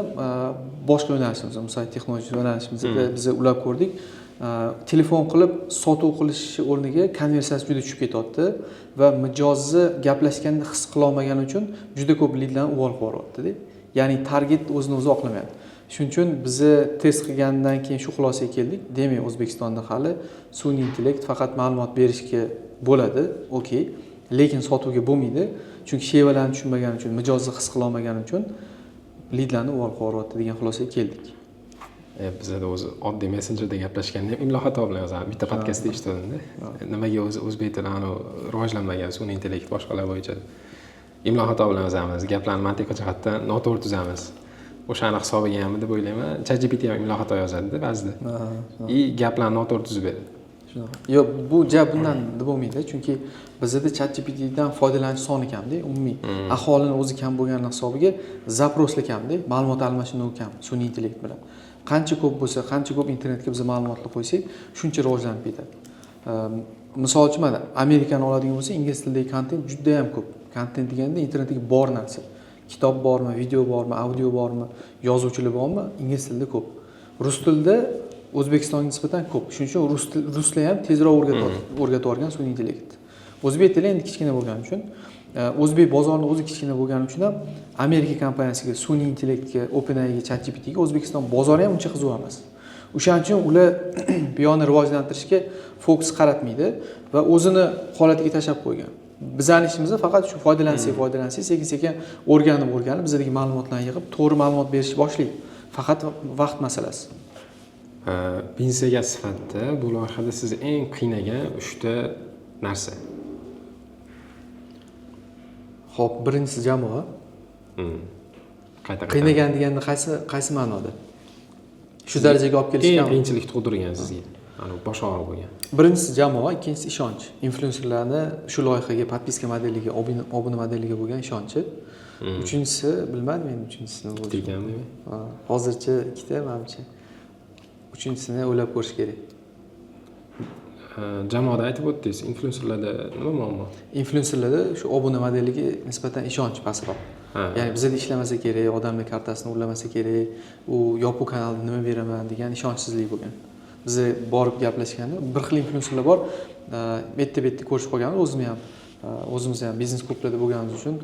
boshqa yo'nalishimizda, misol texnologiya yo'nalishimizda biz ulab ko'rdik. Telefon qilib sotuv qilish o'rniga konversiyasi juda tushib ketyapti va mijozni gaplashganda his qila olmagani uchun juda ko'p lidlarni uvol qo'yapti. Ya'ni target o'zini o'zi oqlamayapti. Shuning uchun biz test qilgandan keyin shu xulosaga keldik. Demak, O'zbekistonda hali sun'iy intellekt faqat ma'lumot berishga bo'ladi, okey, lekin sotuvga bo'lmaydi. Chunki shevalarni tushunmagani uchun, mijozni his qila olmagani uchun lidlarni uvol qo'yapti degan xulosaga keldik. Bizda o'zi oddiy messenjerda gaplashganda ham imlo xato bilan yozamiz. Bitta podkastda eshitdim-da. Nimaga o'zi o'zbek tili rivojlanmagan sun'iy intellekt boshqalar bo'yicha imlo xato bilan yozamiz, gaplarni mantiqiy jihatdan noto'g'ri tuzamiz. O'shani hisobiga ham deb o'ylayman. ChatGPT ham imlo xato yozadi-da ba'zida. Gaplarni noto'g'ri tuzib beradi. Shunaqa. Yo'q, bu bundan deb bo'lmaydi, chunki bizda ChatGPT dan foydalanish soni kamda, umumiy aholini o'zi kam bo'lgani hisobiga zaproslar kamda, ma'lumot almashinuvi kam sun'iy intellekt bilan. Qancha ko'p bo'lsa, qancha ko'p internetga biz ma'lumotlar qo'ysak, shuncha rivojlanib ketadi. Misol uchun mana Amerikani oladigan bo'lsa, ingliz tilidagi kontent juda ham ko'p. Kontent deganda internetdagi bor narsa. Kitob bormi, video bormi, audio bormi, yozuvchilar bormi, ingliz tilida ko'p. Rus tilida O'zbekistonga nisbatan ko'p. Shuning uchun ruslar ham tezroq o'rgatib olgan sun'iy intellekt. O'zbek tili endi kichkina bo'lgani uchun, o'zbek bozorini o'zi kichkina bo'lgani uchun ham Amerika kompaniyasiga sun'iy intellektga, OpenAIga, ChatGPTga O'zbekiston bozori ham uncha qiziq emas. O'shaning uchun ular bu yo'lni rivojlantirishga fokus qaratmaydi va o'zini holatiga tashlab qo'ygan. Bizning ishimiz faqat shu foydalansak, sekin-sekin o'rganib, bizdagi ma'lumotlarni yig'ib, to'g'ri ma'lumot berishni boshlaydi. Faqat vaqt masalasi. Pensiyaga sifatida bu loyihada sizni eng qiynagan 3 ta narsa. Xo'p, birinchisi jamoa. Qiynagan deganda qaysi ma'noda? Shu darajaga olib kelishgan qiyinchilik tug'dirgan sizga. Ana bosh og'riq bo'lgan. Birinchisi jamoa, ikkinchisi ishonch. Influencerlarni shu loyihaga, podpiska modeliga, obuna modeliga bo'lgan ishonchi. Uchinchisi bilmadim men uchinchisini deganmi? Hozircha ikkita, menimcha. Uchinchisini o'ylab ko'rish kerak. Jamoada aytib o'tdingiz, influencerlarda nima muammo? Influencerlarda shu obuna modeliga nisbatan ishonch pastroq. Ya'ni bizda ishlamasa kerak, odamlar kartasini urlamasa kerak, u yopiq kanalda nima beraman degan ishonchsizlik bo'lgan. Biz borib gaplashganda bir xil influencerlar bor, betma-bet ko'rishib qolganmiz, o'zimiz ham biznes klublarda bo'lganimiz uchun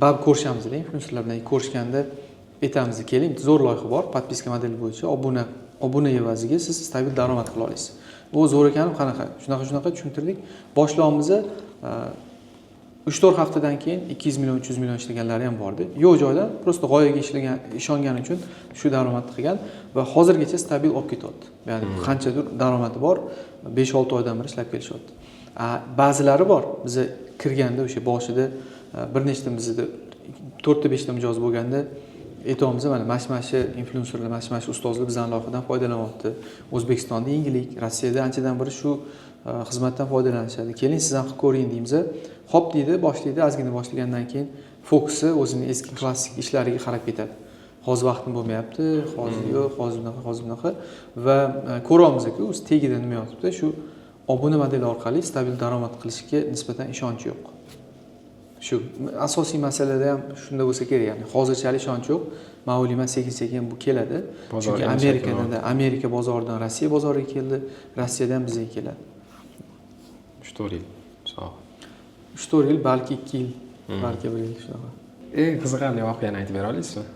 bab ko'rishamiz-da, influencerlar bilan ko'rishganda aytamiz, keling, zo'r loyiha bor, podpiska modeli bo'yicha obuna evaziga siz stabil daromad qila olasiz. Bu zo'r ekanmi, qanaqa? Shunaqa tushuntirdik. Boshlovimiz 3-4 haftadan keyin 200 million, 300 million ishlaganlari ham bordi. Yo'q joyda prosta g'oyaga ishongani uchun shu daromadni qilgan va hozirgacha stabil olib ketyapti. Ya'ni qanchadir daromadi bor, 5-6 oydan beri ishlab kelishyapti. Ba'zilari bor. Biz kirganda o'sha boshida bir nechta bizda 4-5 ta mijoz bo'lganda aytyapmiz mana mashmashi inflyuenserlar, mashmashi ustozlar bizdan loyihadan foydalanyapti. O'zbekistonda yangilik, Rossiyada anchadan beri shu xizmatdan foydalanishadi. Keling siz ham qilib ko'ring deymiz. Xo'p deydi, boshlaydi, ozgina boshlagandan keyin fokusi o'zining eski klassik ishlariga qarab ketadi. Hozir vaqtim bo'lmayapti, hozir yo'q, hozir bunaqa va ko'ramizki, o'zi tagida nima yotibdi, shu obuna modeli orqali stabil daromad qilishga nisbatan ishonch yo'q. Shu asosiy masalada ham shunda bo'lsa kerak, ya'ni hozirchalik ishonch yo'q. Men o'ylayman sekin-sekin bu keladi. Chunki Amerika bozoridan Rossiya bozoriga keldi, Rossiyadan bizga keladi. 3-4 yil. Sog'. 3-4 yil, balki 2 yil, balki 1 yil shunaqa. Eng qiziqarli voqeani aytib bera olasizmi?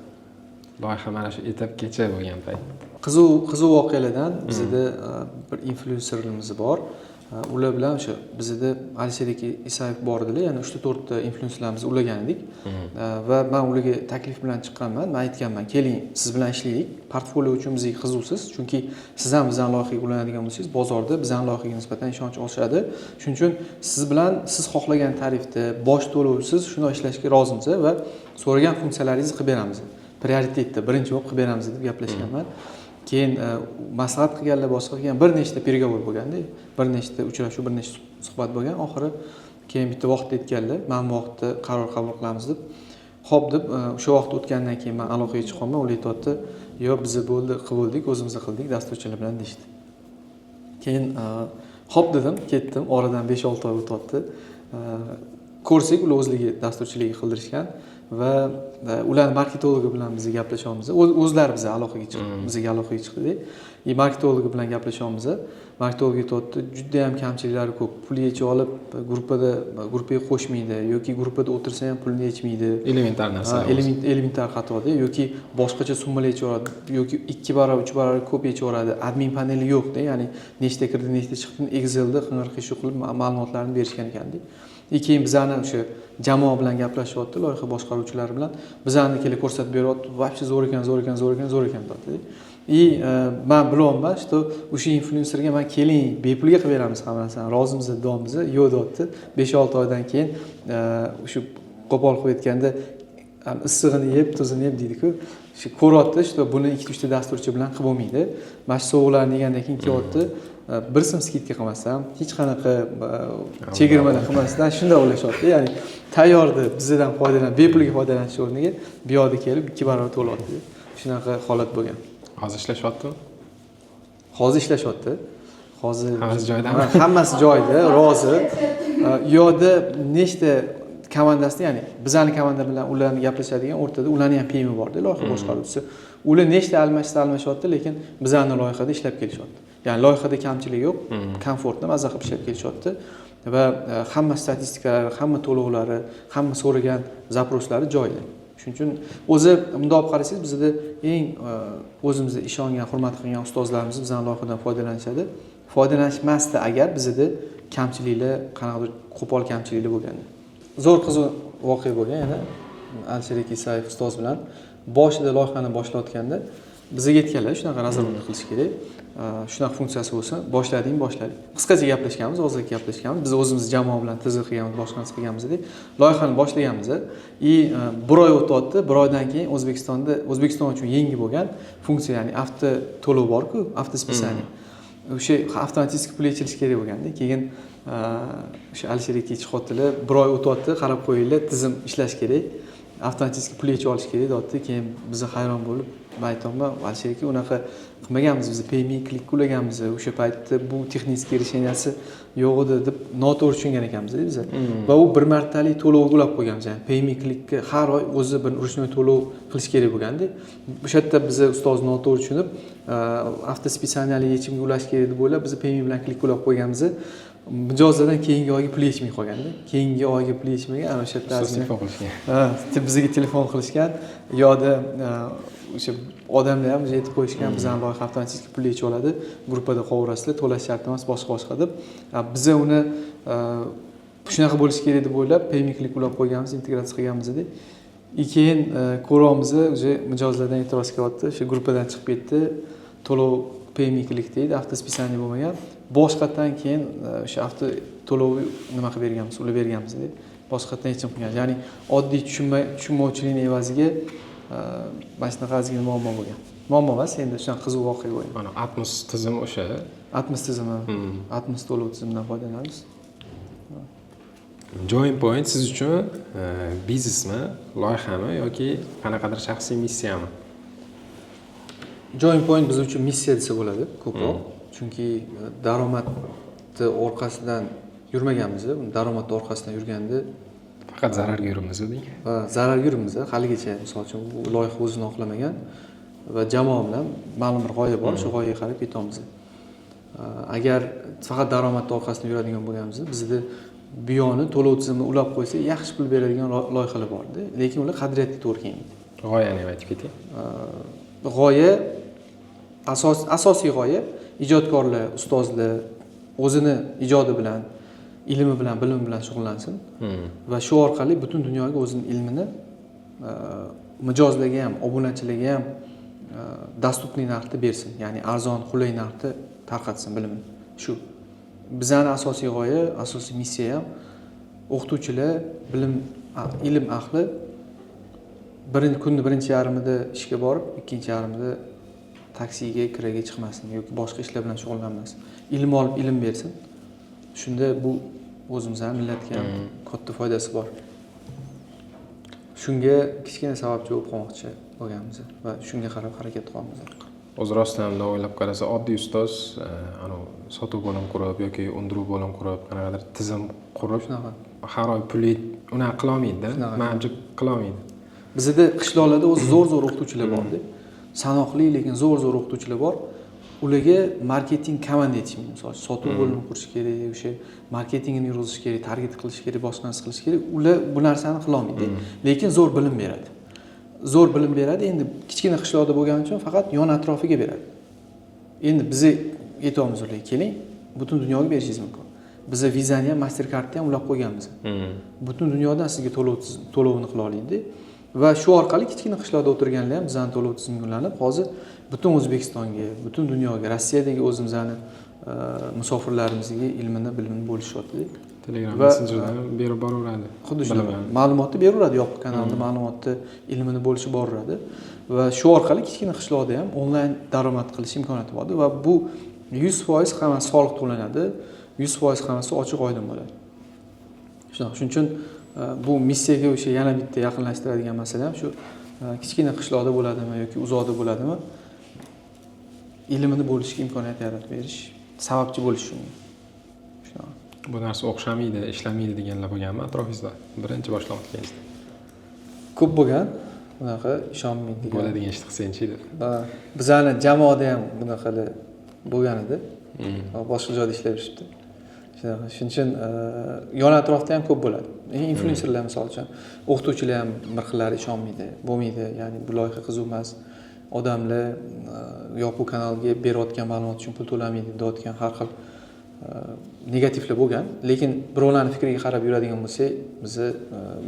Loyiha mana shu etapgacha bo'lgan payt. Qiziq voqealardan bizda bir inflyuenserlarimiz bor. Ular bilan o'sha bizda Alisher Isayev bor edilar, ya'ni 3-4 ta inflyuenserlarimizni ulagan edik. Va men ularga taklif bilan chiqqanman. Men aytganman, keling, siz bilan ishlaylik. Portfolio uchun bizga qiziqsiz, chunki siz ham bizning loyihaga ulanadigan bo'lsangiz, bozorda bizning loyihaga nisbatan ishonch oshadi. Shuning uchun siz bilan siz xohlagan tarifda, bosh to'lovsiz shunday ishlashga rozimiz va so'ragan funksiyalaringizni qilib beramiz. Prioritetda birinchi bo'lib qilib beramiz deb gaplashganman. Keyin maslahat qilganlar, boshqa qilgan bir nechta переговор bo'lganda, bir nechta uchrashuv, bir nechta suhbat bo'lgan. Oxiri keyin bitta vaqt aytganlar, "Men bu vaqtda qaror qabul qilamiz" deb. Xo'p deb, o'sha vaqt o'tgandan keyin men aloqaga chiqqanman, ular aytdi, "Yo'q, biz qildik, o'zimiz qildik, dasturchilar bilan" deydi. Keyin xo'p dedim, ketdim. Oradan 5-6 oy o'tdi. Ko'rsak, ular o'zligi dasturchilikni qildirishgan. Va ular marketologi bilan biz gaplashyapmiz. O'zlari bizga aloqaga chiqdi. Marketologi bilan gaplashyapmiz. Marketolog aytdi, juda ham kamchiliklari ko'p. Pul yechib olib, gruppaga qo'shmaydi yoki gruppada o'tirsa ham pulni yechmaydi. Elementar narsa. Elementar xatoda yoki boshqacha summalar yechaveradi yoki 2 barobar, 3 barobar ko'p yechaveradi. Admin paneli yo'q-da, ya'ni nechta kirdi, nechta chiqdi, Excelda qing'ir-qiyshiq qilib ma'lumotlarni berishgan ekanda. Keyin bizani o'sha jamoa bilan gaplashyapti, loyiha boshqaruvchilari bilan. Bizani kelib ko'rsatib beryapti. Vobshe zo'r ekan dedi. Men bilyapman, что o'sha inflyuenserga men keling, bepulga qilib beramiz hammasini. Rozimiz deyapmiz, yo'q deyapti. 5-6 oydan keyin o'sha qo'pol qilib aytganda issig'ini yeb, tuzini yeb deydi-ku. Shu ko'ryapti, что buni 2-3 ta dasturchi bilan qilib bo'lmaydi. Mana shu sovg'alarni yegandan keyin kelyapti. Bir so'm skidka qilmasdan, hech qanaqa chegirmalar qilmasdan shunday o'ylashyapti. Ya'ni tayyordi bizdan foydalanib, bepulga foydalanish o'rniga bu yoqda kelib 2 barobar to'layapti. Shunaqa holat bo'lgan. Hozir ishlashyapti? Hozir ishlashyapti. Hozir hammasi joyidami? Hammasi joyida, rozi. Yo'da nechta komandasida, ya'ni bizning komanda bilan ularni gaplashadigan o'rtada ularning ham peymi bor-da, loyiha boshqaruvchisi. Ular nechta almashyapti, lekin bizning loyihada ishlab kelishyapti. Ya'ni loyihada kamchilik yo'q, komfortni maza qilib ishlab kelishyapti va hamma statistikalari, hamma to'lovlari, hamma so'ragan zaproslari joyida. Shuning uchun o'zi bunday olib qarasangiz, bizda eng o'zimizga ishongan, hurmat qilgan ustozlarimiz bizning loyihadan foydalanishadi. Foydalanishmasdi agar bizda kamchiliklar, qanaqadir qo'pol kamchiliklar bo'lganda. Zo'r qiziq voqea bo'lgan yana Alisher Isayev ustoz bilan boshida loyihani boshlayotganda bizga aytganlar, shunaqa razraботni qilish kerak. Shunaqa funksiyasi bo'lsa, boshladik. Qisqacha gaplashganmiz, ozgina gaplashganmiz. Biz o'zimiz jamoa bilan tizim qilganmiz, boshqa narsa qilganmiz edi. Loyihani boshlaganmiz. 1 oy o'tdi. 1 oydan keyin O'zbekiston uchun yangi bo'lgan funksiya, ya'ni avto to'lov bor-ku, avto spисание. O'sha avtomatik pul yechilishi kerak bo'lganda, keyin o'sha Alisher chiqyaptilar, 1 oy o'tdi, qarab qo'yinglar, tizim ishlash kerak. Avtomatik pul yechib olish kerak deyapti. Keyin biz hayron bo'lib, men aytaman, Alisher aka unaqa qilmaganmiz, biz payme klik ulaganmiz. O'sha paytda bu texnik решенияsi yo'q edi deb noto'g'ri tushungan ekanmiz biz. Va u bir martalik to'lov ulab qo'yganmiz. Ya'ni payme klikka har oy o'zi bir ruchnoy to'lov qilish kerak bo'lganda, o'sha yerda biz ustoz noto'g'ri tushunib, avtospesiyalli yechimga ulash kerak deb o'ylab, biz payme bilan klik ulab qo'yganmiz. Mijozlardan keyingi oyga pul yechmay qolganda, keyingi oyga pul yechmagan, ana o'sha yerda telefon qilishgan. Bizga telefon qilishgan, yo'da o'sha odamlar ham aytib qo'yishgan, bizning loyiha avtomatik pul yechib oladi, gruppada qo'yasizlar, to'lash shart emas, boshqa deb. Biz uni shunaqa bo'lishi kerak deb o'ylab, payme klik ulab qo'yganmiz, integratsiya qilganmiz edi. Keyin ko'ramiz, o'sha mijozlardan e'tiroz kelyapti, o'sha gruppadan chiqib ketdi, to'lov payme klik deydi, avtospesiyalniy bo'lmagan. Boshqatdan keyin o'sha avto to'lovni nima qilib berganmiz, ulab berganmiz edi. boshqatdan yechim qilgan. Ya'ni oddiy tushunmovchilikni evaziga mana shunaqa ozgina muammo bo'lgan. Muammo emas, endi shunaqa qiziq voqea bo'lgan. Mana Atmos tizim o'sha. Atmos tizimi, Atmos to'lov tizimidan foydalanamiz. Join Point siz uchun biznesmi, loyihami yoki qanaqadir shaxsiy missiyami? Join Point biz uchun missiya desa bo'ladi ko'proq. Chunki daromadni orqasidan yurmaganmiz. Daromad orqasidan yurganda Faqat zararga yuribmiz deng. va zararga yuribmiz. Haligacha misol uchun bu loyiha o'zini oqlamagan va jamoa bilan ma'lum bir g'oya bor, shu g'oyaga qarab ketamiz. Agar faqat daromad orqasidan yuradigan bo'lganimizda bizda buyoni to'lov tizimini ulab qo'ysa yaxshi pul beradigan loyihalar bor-da, lekin ular qadriyatga to'g'ri kelmaydi. G'oyani ham aytib keting. G'oya asosiy g'oya ijodkorlar, ustozlar o'zini ijodi bilan, ilmi bilan, bilimi bilan shug'ullansin va shu orqali butun dunyoga o'zining ilmini mijozlarga ham, obunachilarga ham dostupniy narxda bersin, ya'ni arzon, qulay narxda tarqatsin bilimini. Shu bizning asosiy g'oya, asosiy missiya ham o'qituvchilar, ilm ahli birinchi yarmida ishga borib, ikkinchi yarmida taksiga, kiraga chiqmasin yoki boshqa ishlar bilan shug'ullanmasin. Ilm olib, ilm bersin. Shunda bu o'zimizga ham, millatga ham katta foydasi bor. Shunga kichkina sababchi bo'lib qolmoqchi bo'lganmiz va shunga qarab harakat qilyapmiz. O'z rostdan o'ylab qarasa, oddiy ustoz sotuv bo'lim qurib yoki undiruv bo'lim qurib, qanaqadir tizim qurib, har oy puli uni qila olmaydi-da, manimcha qila olmaydi. Bizda qishloqlarda o'zi zo'r o'qituvchilar bor-da. Sanoqli, lekin zo'r o'qituvchilar bor. Ularga marketing komanda yetishmaydi. Masalan, sotuv bo'limi qurish kerak, o'sha marketingini yurgizish kerak, target qilish kerak, boshqa narsa qilish kerak. Ular bu narsani qila olmaydi. Lekin zo'r bilim beradi. Zo'r bilim beradi. Endi kichkina qishloqda bo'lgani uchun faqat yon atrofiga beradi. Endi biz aytamiz ularga, keling, butun dunyoga berishingiz mumkin. Biz vizani ham, Mastercardni ham ulab qo'yganmiz. Butun dunyodan sizga to'lovni qila oladi. Va shu orqali kichkina qishloqda o'tirganlar ham bizning to'lov tizimiga ulanib, hozir butun O'zbekistonga, butun dunyoga, Rossiyadagi o'zimizning musofirlarimizga ilmini, bilimini bo'lishyapti. Telegram messenjerdan berib boraveradi. Xuddi shunday. Ma'lumotni beraveradi, yopiq kanalda ma'lumotni, ilmini bo'lishib boraveradi va shu orqali kichkina qishloqda ham onlayn daromad qilish imkoniyati bor va bu 100% hammasi soliq to'lanadi, 100% hammasi ochiq oydin bo'ladi. Shuning uchun bu missiyaga o'sha yana bitta yaqinlashtiradigan masala ham shu, kichkina qishloqda bo'ladimi yoki uzoqda bo'ladimi, ilmini bo'lishga imkoniyat yaratib berish, sababchi bo'lish shunga. Bu narsa o'xshamaydi, ishlamaydi deganlar bo'lganmi atrofingizda? Birinchi boshlamoqligingizda. Ko'p bo'lgan, bunaqa ishonmaydi. Bo'ladigan ishni qilsanchi deb. Bizani jamoada ham bunaqalar bo'lgan edi. Boshqa joyda ishlab yurishibdi. Shuning uchun yon atrofda ham ko'p bo'ladi. Influencerlar misol uchun, o'qituvchilar ham bir xillari ishonmaydi, bo'lmaydi, ya'ni bu loyiha qiziq emas. Odamlar yopiq kanalga berayotgan ma'lumot uchun pul to'lamaydi deyotgan har xil negativlar bo'lgan, lekin birovlarning fikriga qarab yuradigan bo'lsak, biz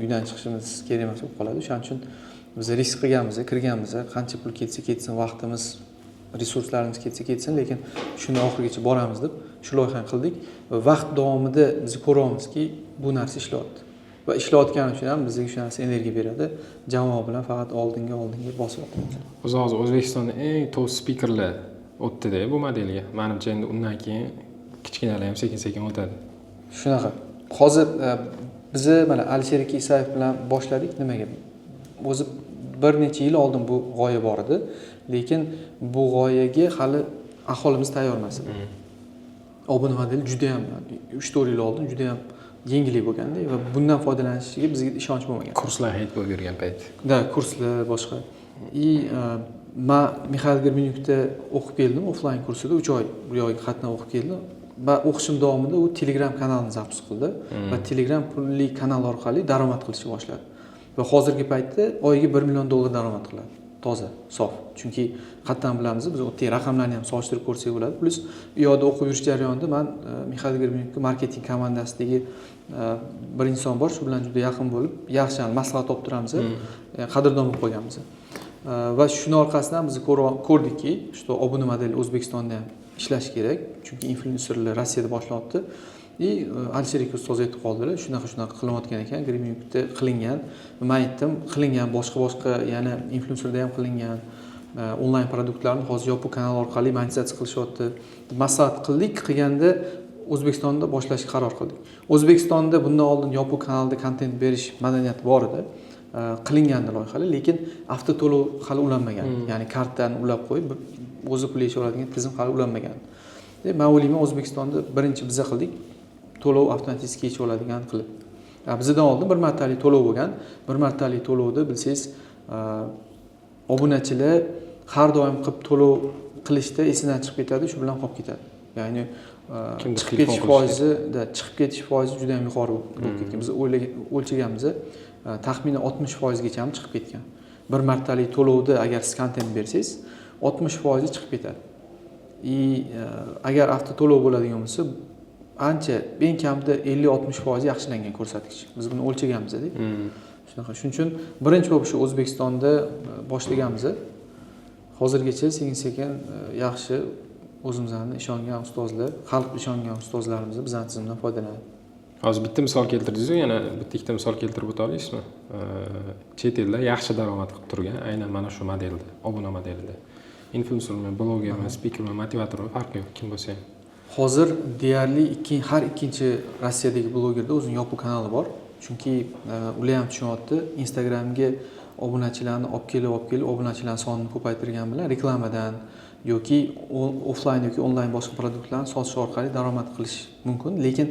uydan chiqishimiz kerak emas bo'lib qoladi. Shuning uchun biz risk qilganmiz, kirganmiz, qancha pul ketsa ketsin, vaqtimiz, resurslarimiz ketsa ketsin, lekin shuni oxirigacha boramiz deb shu loyihani qildik va vaqt davomida biz ko'ramizki, bu narsa ishlayapti. Va ishlayotgani uchun ham bizga shu narsa energiya beradi. Jamoa bilan faqat oldinga bosib o'tamiz. Hozir O'zbekistonda eng top spikerlar o'tdi-da bu modelga. Menimcha endi undan keyin kichkinalar ham sekin-sekin o'tadi. Shunaqa. Hozir biz mana Alisher Isayev bilan boshladik nimaga? O'zi bir necha yil oldin bu g'oya bor edi, lekin bu g'oyaga hali aholimiz tayyor emas edi. Obuna model juda ham 3-4 yil oldin juda ham yengillik bo'lganda va bundan foydalanishiga bizga ishonch bo'lmagan. Kurslar hit bo'lib yurgan payt. Da, kurslar boshqa. Men Mixail Germenyukda o'qib keldim, offlayn kursida 3 oy bu yoqqa qatnab o'qib keldim. Va o'qishim davomida u Telegram kanalini zapus qildi va Telegram pulli kanal orqali daromad qilishni boshladi. Va hozirgi paytda oyiga $1 million daromad qiladi. Toza, sof. Chunki qattan bilamiz, biz o'tdagi raqamlarni ham solishtirib ko'rsak bo'ladi. Plus u yoqda o'qib yurish jarayonida men Mixail Germenyukning marketing komandasidagi bir inson bor, shu bilan juda yaqin bo'lib, yaxshi maslahat olib turamiz, qadrdon bo'lib qolganmiz. Va shuning orqasidan biz ko'rdikki, shu obuna model O'zbekistonda ham ishlash kerak, chunki influencerlar Rossiyada boshlayapti Alisher aka ustoz aytib qoldilar, shunaqa qilinayotgan ekan, Greenwikda qilingan. Men aytdim, qilingan, boshqa yana influencerda ham qilingan. Onlayn produktlarni hozir yopiq kanal orqali monetizatsiya qilishyapti. Maslahat qilganda O'zbekistonda boshlashga qaror qildik. O'zbekistonda bundan oldin yopiq kanalda kontent berish madaniyati bor edi. Qilingandi loyihalar, lekin avtoto'lov hali ulanmagan. Ya'ni kartani ulab qo'yib, o'zi pul yechib oladigan tizim hali ulanmagan. Men o'ylayman, O'zbekistonda birinchi biza qildik. To'lov avtomatik yechib oladigan qilib. Bizdan oldin bir martalik to'lov bo'lgan. Bir martalik to'lovda bilsangiz, obunachilar har doim qilib to'lov qilishda esidan chiqib ketadi, shu bilan qolib ketadi. Ya'ni chiqib ketish foizi juda ham yuqori bo'lib ketgan. Biz o'lchaganmiz, taxminan 60% gacha ham chiqib ketgan. Bir martalik to'lovda agar siz kontent bersangiz, 60% chiqib ketadi. Agar avtoto'lov bo'ladigan bo'lsa, ancha eng kamida 50-60% yaxshilangan ko'rsatkich. Biz buni o'lchaganmiz-da. Shunaqa. Shuning uchun birinchi bo'lib shu O'zbekistonda boshlaganmiz. Hozirgacha sekin-sekin yaxshi o'zimizning ishongan ustozlar, xalq ishongan ustozlarimiz bizning tizimdan foydalanadi. Hozir bitta misol keltirdingiz, yana bitta ikkita misol keltirib o'ta olasizmi? Chet elda yaxshi daromad qilib turgan aynan mana shu modelda, obuna modelida. Influencermi, blogermi, spikermi, motivatormi farqi yo'q, kim bo'lsa ham. Hozir deyarli har ikkinchi Rossiyadagi blogerda o'zining yopiq kanali bor. Chunki ular ham tushunyapti, Instagramga obunachilarni olib kelib, obunachilar sonini ko'paytirgan bilan reklamadan yoki offlayn yoki onlayn boshqa produktlarni sotish orqali daromad qilish mumkin, lekin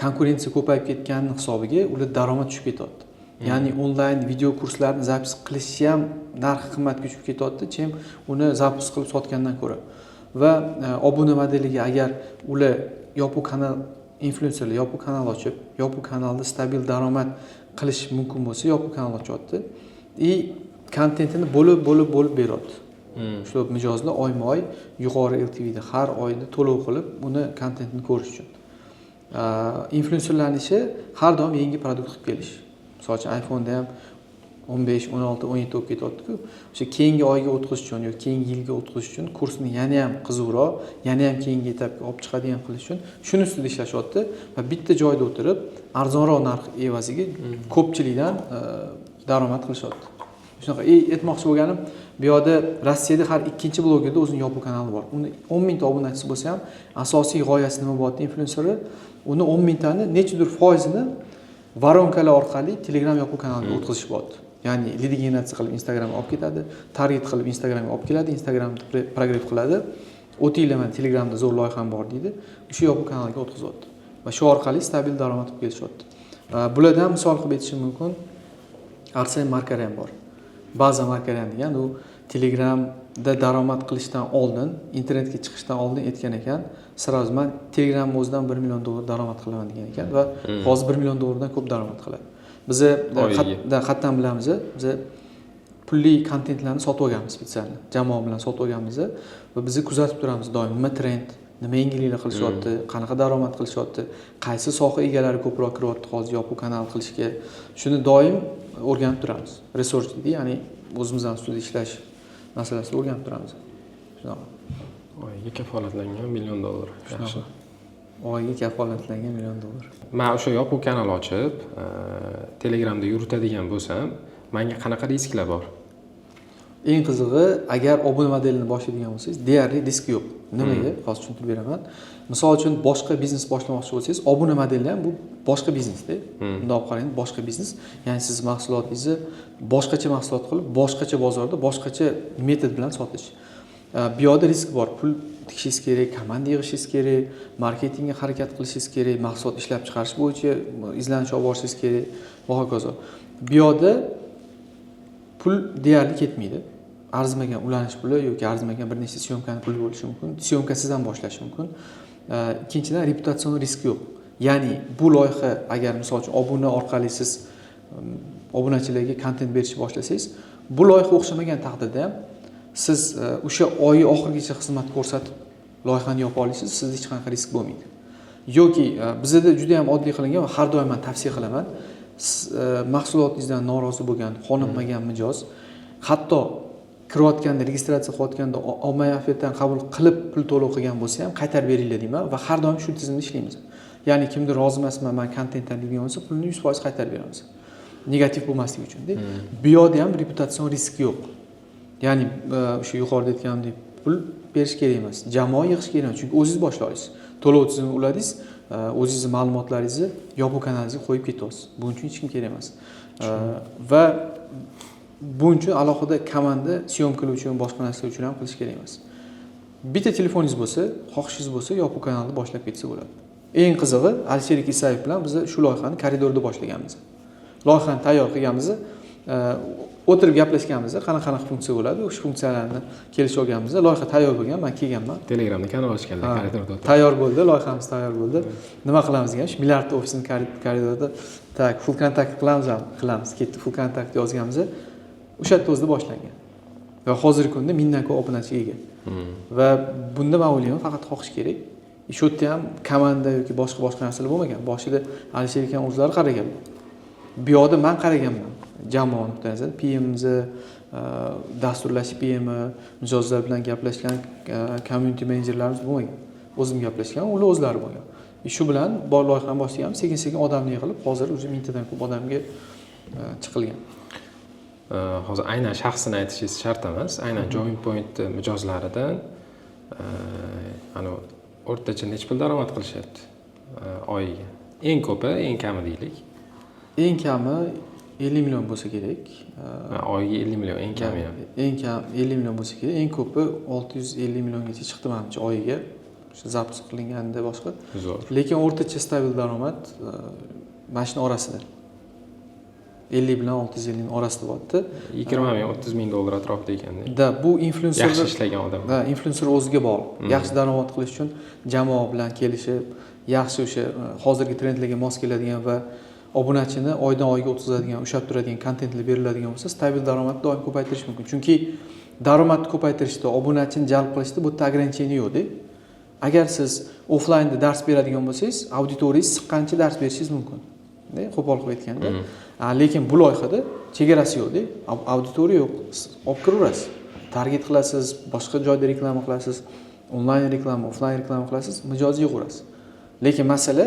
konkurensiya ko'payib ketgani hisobiga ular daromad tushib ketyapti. Ya'ni onlayn video kurslarni zapis qilish ham narxi qimmatga tushib ketyapti, chem uni zapis qilib sotgandan ko'ra. Va obuna modeliga agar ular yopiq kanal influencerlar yopiq kanal ochib, yopiq kanalda stabil daromad qilish mumkin bo'lsa, yopiq kanal ochyapti. Kontentini bo'lib beryapti. Shu mijozlar oyma-oy yuqori LTVda har oyda to'lov qilib, uni kontentini ko'rish uchun. Influencerlarning ishi har doim yangi produkt qilib kelish. Masalan, iPhone'da ham 15, 16, 17 bo'lib ketyapti-ku. O'sha keyingi oyga o'tkazish uchun yoki keyingi yilga o'tkazish uchun kursni yana ham qiziqroq, yana ham keyingi etapga olib chiqadigan qilish uchun shuni ustida ishlashyapti va bitta joyda o'tirib, arzonroq narx evaziga ko'pchilikdan daromad qilishyapti. Shunaqa aytmoqchi bo'lganim, bu yerda Rossiyada har ikkinchi blogerda o'zining yopiq kanali bor. Uni 10 mingta obunachisi bo'lsa ham, asosiy g'oyasi nima bo'lyapti influencerlar? Uni 10 mingtani nechidir foizini varonkalar orqali Telegram yopiq kanaliga o'tkazish bo'lyapti. Ya'ni lead generatsiya qilib Instagramga olib ketadi, target qilib Instagramga olib keladi, Instagramda progress qiladi. O'tinglar, men Telegramda zo'r loyiham bor deydi. O'sha yopiq kanalga o'tkazyapti. Va shu orqali stabil daromad qilib kelishyapti. Bulardan misol qilib aytishim mumkin. Arsen Markar ham bor. Baza Markar ham degan, u Telegramda daromad qilishdan oldin, internetga chiqishdan oldin aytgan ekan, sразу men Telegram o'zidan $1 million daromad qilaman degan ekan va hozir $1 million dan ko'p daromad qiladi. Biz xatdan bilamiz, biz pulli kontentlarni sotib olganmiz spesialni. Jamoa bilan sotib olganmiz va biz kuzatib turamiz doim nima trend, nima yangiliklar qilishyapti, qanaqa daromad qilishyapti, qaysi soha egalari ko'proq kiryapti hozir yopiq kanal qilishga. Shuni doim o'rganib turamiz. Research deydi, ya'ni o'zimizdan ustida ishlash masalasini o'rganib turamiz. Shunaqa. Oyga kafolatlangan $1 million. Yaxshi. Oyga kafolatlangan $1 million. Men o'sha yopiq kanal ochib, Telegramda yuritadigan bo'lsam, menga qanaqa risklar bor? Eng qizig'i, agar obuna modelini boshlaydigan bo'lsangiz, deyarli risk yo'q. Nimaga? Hozir tushuntirib beraman. Misol uchun boshqa biznes boshlamoqchi bo'lsangiz, obuna modeli ham bu boshqa biznesda. Bunday olib qarang, boshqa biznes. Ya'ni siz mahsulotingizni boshqacha mahsulot qilib, boshqacha bozorda, boshqacha metod bilan sotish. Bu yerda risk bor. Pul tikishingiz kerak, komanda yig'ishingiz kerak, marketingga harakat qilishingiz kerak, mahsulot ishlab chiqarish bo'yicha izlanish olib borishingiz kerak va hokazo. Bu yerda pul deyarli ketmaydi. Arzimagan ulanish puli yoki arzimagan bir nechta syomkani puli bo'lishi mumkin. Syomkasiz ham boshlash mumkin. Ikkinchidan reputasion risk yo'q. Ya'ni bu loyiha agar misol uchun obuna orqali siz obunachilarga kontent berishni boshlasangiz, bu loyiha o'xshamagan taqdirda ham siz o'sha oyi oxirigacha xizmat ko'rsatib loyihani yopa olasiz, sizda hech qanaqa risk bo'lmaydi. Yoki bizda juda ham oddiy qilingan va har doim men tavsiya qilaman. Mahsulotingizdan norozi bo'lgan, qoniqmagan mijoz, hatto kirayotganda, registratsiya qilayotganda ommaviy ofertani qabul qilib pul to'lov qilgan bo'lsa ham qaytarib beringlar deyman va har doim shu tizimda ishlaymiz. ya'ni kimdir rozi emasman men kontentdan degan bo'lsa pulni 100% qaytarib beramiz. Negativ bo'lmasligi uchun-da. Bu yerda ham reputatsion risk yo'q. Ya'ni o'sha yuqorida aytganimdek pul berish kerak emas, jamoa yig'ish kerak emas, chunki o'zingiz boshlaysiz. To'lov tizimini uladingiz, o'zingizni ma'lumotlaringizni yopiq kanalingizga qo'yib ketyapsiz. Buning uchun hech kim kerak emas. Va buning uchun alohida komanda syomkalar uchun, boshqa narsalar uchun ham qilish kerak emas. Bitta telefoningiz bo'lsa, xohishingiz bo'lsa, yopiq kanalni boshlab ketsa bo'ladi. Eng qizig'i, Alisher Isayev bilan biz shu loyihani koridorda boshlaganmiz. Loyihani tayyor qilganmiz, o'tirib gaplashganmiz, qanaqa funksiya bo'ladi, o'sha funksiyalarni kelishib olganmiz. Loyiha tayyor bo'lgan, men kelganman. Telegramda kanal ochganlar koridorda. Tayyor bo'ldi, loyihamiz tayyor bo'ldi. Nima qilamiz degan, shu milliard ofisini koridorda full kontakt qilamiz. Ketdi full kontakt yozganmiz. O'sha yerda o'zida boshlangan. Va hozirgi kunda mingdan ko'p obunachiga ega. Va bunda men o'ylayman, faqat xohish kerak. Shu yerda ham komanda yoki boshqa narsalar bo'lmagan. Boshida Alisher aka o'zlari qaragan. Bu yoqda men qaraganman. Jamoa nuqtai nazar PM'imizni dasturlash PM'i, mijozlar bilan gaplashgan community menejerlarimiz bo'lmagan. O'zim gaplashgan, ular o'zlari bo'lgan. Shu bilan loyihani boshlaganmiz, sekin-sekin odamni yig'ilib, hozir o'zi mingtadan ko'p odamga chiqilgan. Hozir aynan shaxsini aytishingiz shart emas. Aynan Join Point mijozlaridan o'rtacha necha pul daromad qilishyapti oyiga? Eng ko'pi, eng kami deylik. Eng kami 50 million bo'lsa kerak. Oyiga 50 million eng kami ham. Eng kam 50 million bo'lsa kerak. Eng ko'pi 650 milliongacha chiqdi menimcha oyiga. O'sha zapus qilinganda boshqa. Zo'r. Lekin o'rtacha stabil daromad mana shuni orasida. 50 bilan 650 ning orasida bo'lyapti. 20 ming, 30 ming dollar atrofida ekanda. Da, bu influencer yaxshi ishlagan odam. Da, influencer o'ziga bog'liq. Yaxshi daromad qilish uchun jamoa bilan kelishib, yaxshi o'sha hozirgi trendlarga mos keladigan va obunachini oydan oyga o'tkazadigan, ushlab turadigan kontentlar beriladigan bo'lsa, stabil daromadni doim ko'paytirish mumkin. Chunki daromadni ko'paytirishda, obunachini jalb qilishda bu ограничение yo'q-da. Agar siz offlaynda dars beradigan bo'lsangiz, auditoriyangiz siqqancha dars berishingiz mumkin. Qo'pol qilib aytganda. Lekin bu loyihada chegarasi yo'q-da. Auditoriya yo'q. Olib kiraverasiz. Target qilasiz, boshqa joyda reklama qilasiz, onlayn reklama, offlayn reklama qilasiz, mijozga yig'urasiz. Lekin masala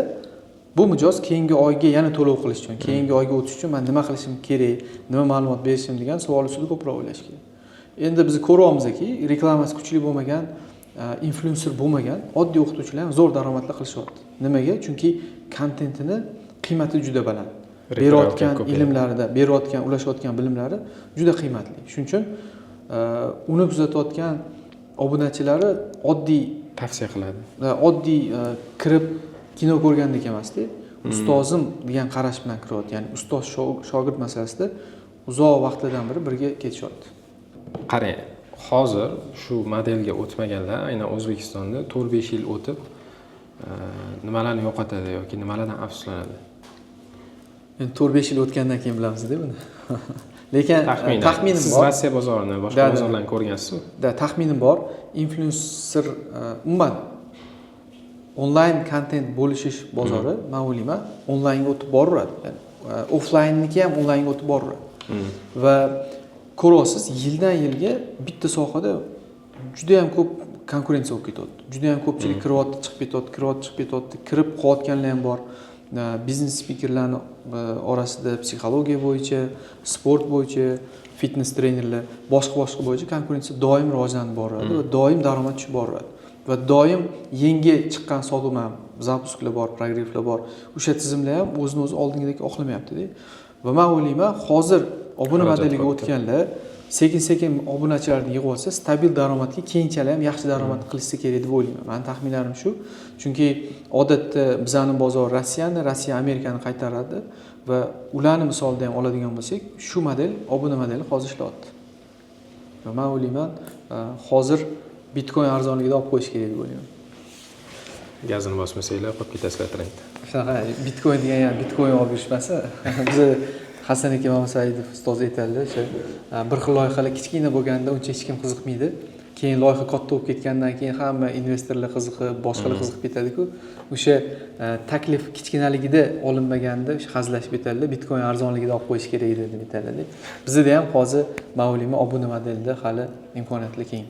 bu mijoz keyingi oyga yana to'lov qilish uchun, keyingi oyga o'tish uchun men nima qilishim kerak, nima ma'lumot berishim degan savol ustida ko'proq o'ylash kerak. Endi biz ko'ryapmizki, reklamasi kuchli bo'lmagan, influencer bo'lmagan oddiy o'qituvchilar ham zo'r daromadlar qilishyapti. Nimaga? Chunki kontentini qiymati juda baland. Berayotgan ilmlarida, berayotgan, ulashayotgan bilimlari juda qiymatli. Shuning uchun uni kuzatayotgan obunachilari oddiy tavsiya qiladi. Oddiy kirib kino ko'rgandek emasda, ustozim degan qarash bilan kiryapti. Ya'ni ustoz shogird masalasida uzoq vaqtlardan beri birga ketishyapti. Qarang, hozir shu modelga o'tmaganlar aynan O'zbekistonda 4-5 yil o'tib nimalarni yo'qotadi yoki nimalardan afsuslanadi? Endi 4-5 yil o'tgandan keyin bilamizda buni. Lekin taxminim siz bor. Rossiya bozorini, boshqa bozorlarni ko'rgansizmi? Taxminim bor. Influencer umuman onlayn kontent bo'lishish bozori, men o'ylayman, onlaynga o'tib boraveradi. Ya'ni offlaynniki ham onlaynga o'tib boraveradi. Va ko'rasiz, yildan yilga bitta sohada juda ham ko'p konkurensiya bo'lib ketyapti. Juda ham ko'pchilik kiryapti, chiqib ketyapti, kirib qolayotganlar ham bor. Biznes spikerlarning orasida psixologiya bo'yicha, sport bo'yicha, fitness trenerlar, boshqa bo'yicha konkurensiya doim rivojlanib boradi va doim daromad tushib boradi. Va doim yangi chiqqan sotuvlar, zapusklar bor, progresslar bor. O'sha tizimlar ham o'zini o'zi oldingidek oqlamayapti-da. Va men o'ylayman, hozir obuna modeliga o'tganlar sekin-sekin obunachilarni yig'ib olsa, stabil daromadga keyinchalik ham yaxshi daromad qilishsa kerak deb o'ylayman. Mening taxminlarim shu. Chunki odatda bizning bozor Rossiya Amerikani qaytaradi va ularni misolida ham oladigan bo'lsak, shu model, obuna modeli hozir ishlayapti. Va men o'ylayman, hozir Bitcoin arzonligida olib qo'yish kerak deb o'ylayman. Gazini bosmasanglar, qo'yib ketasizlar trendda. Shunaqa Bitcoin degan ham Bitcoin olib yurishmasa, biz Hasan aka Mamasaidov ustoz aytadilar, o'sha bir xil loyihalar kichkina bo'lganda uncha hech kim qiziqmaydi. Keyin loyiha katta bo'lib ketgandan keyin hamma investorlar qiziqib, boshqalar qiziqib ketadi-ku. O'sha taklif kichkinaligida olinmaganda o'sha hazillashib ketadilar. Bitcoin arzonligida olib qo'yish kerak edi deb aytadilar. Bizda ham hozir ma'lumot obuna modelda hali imkoniyatlar keng.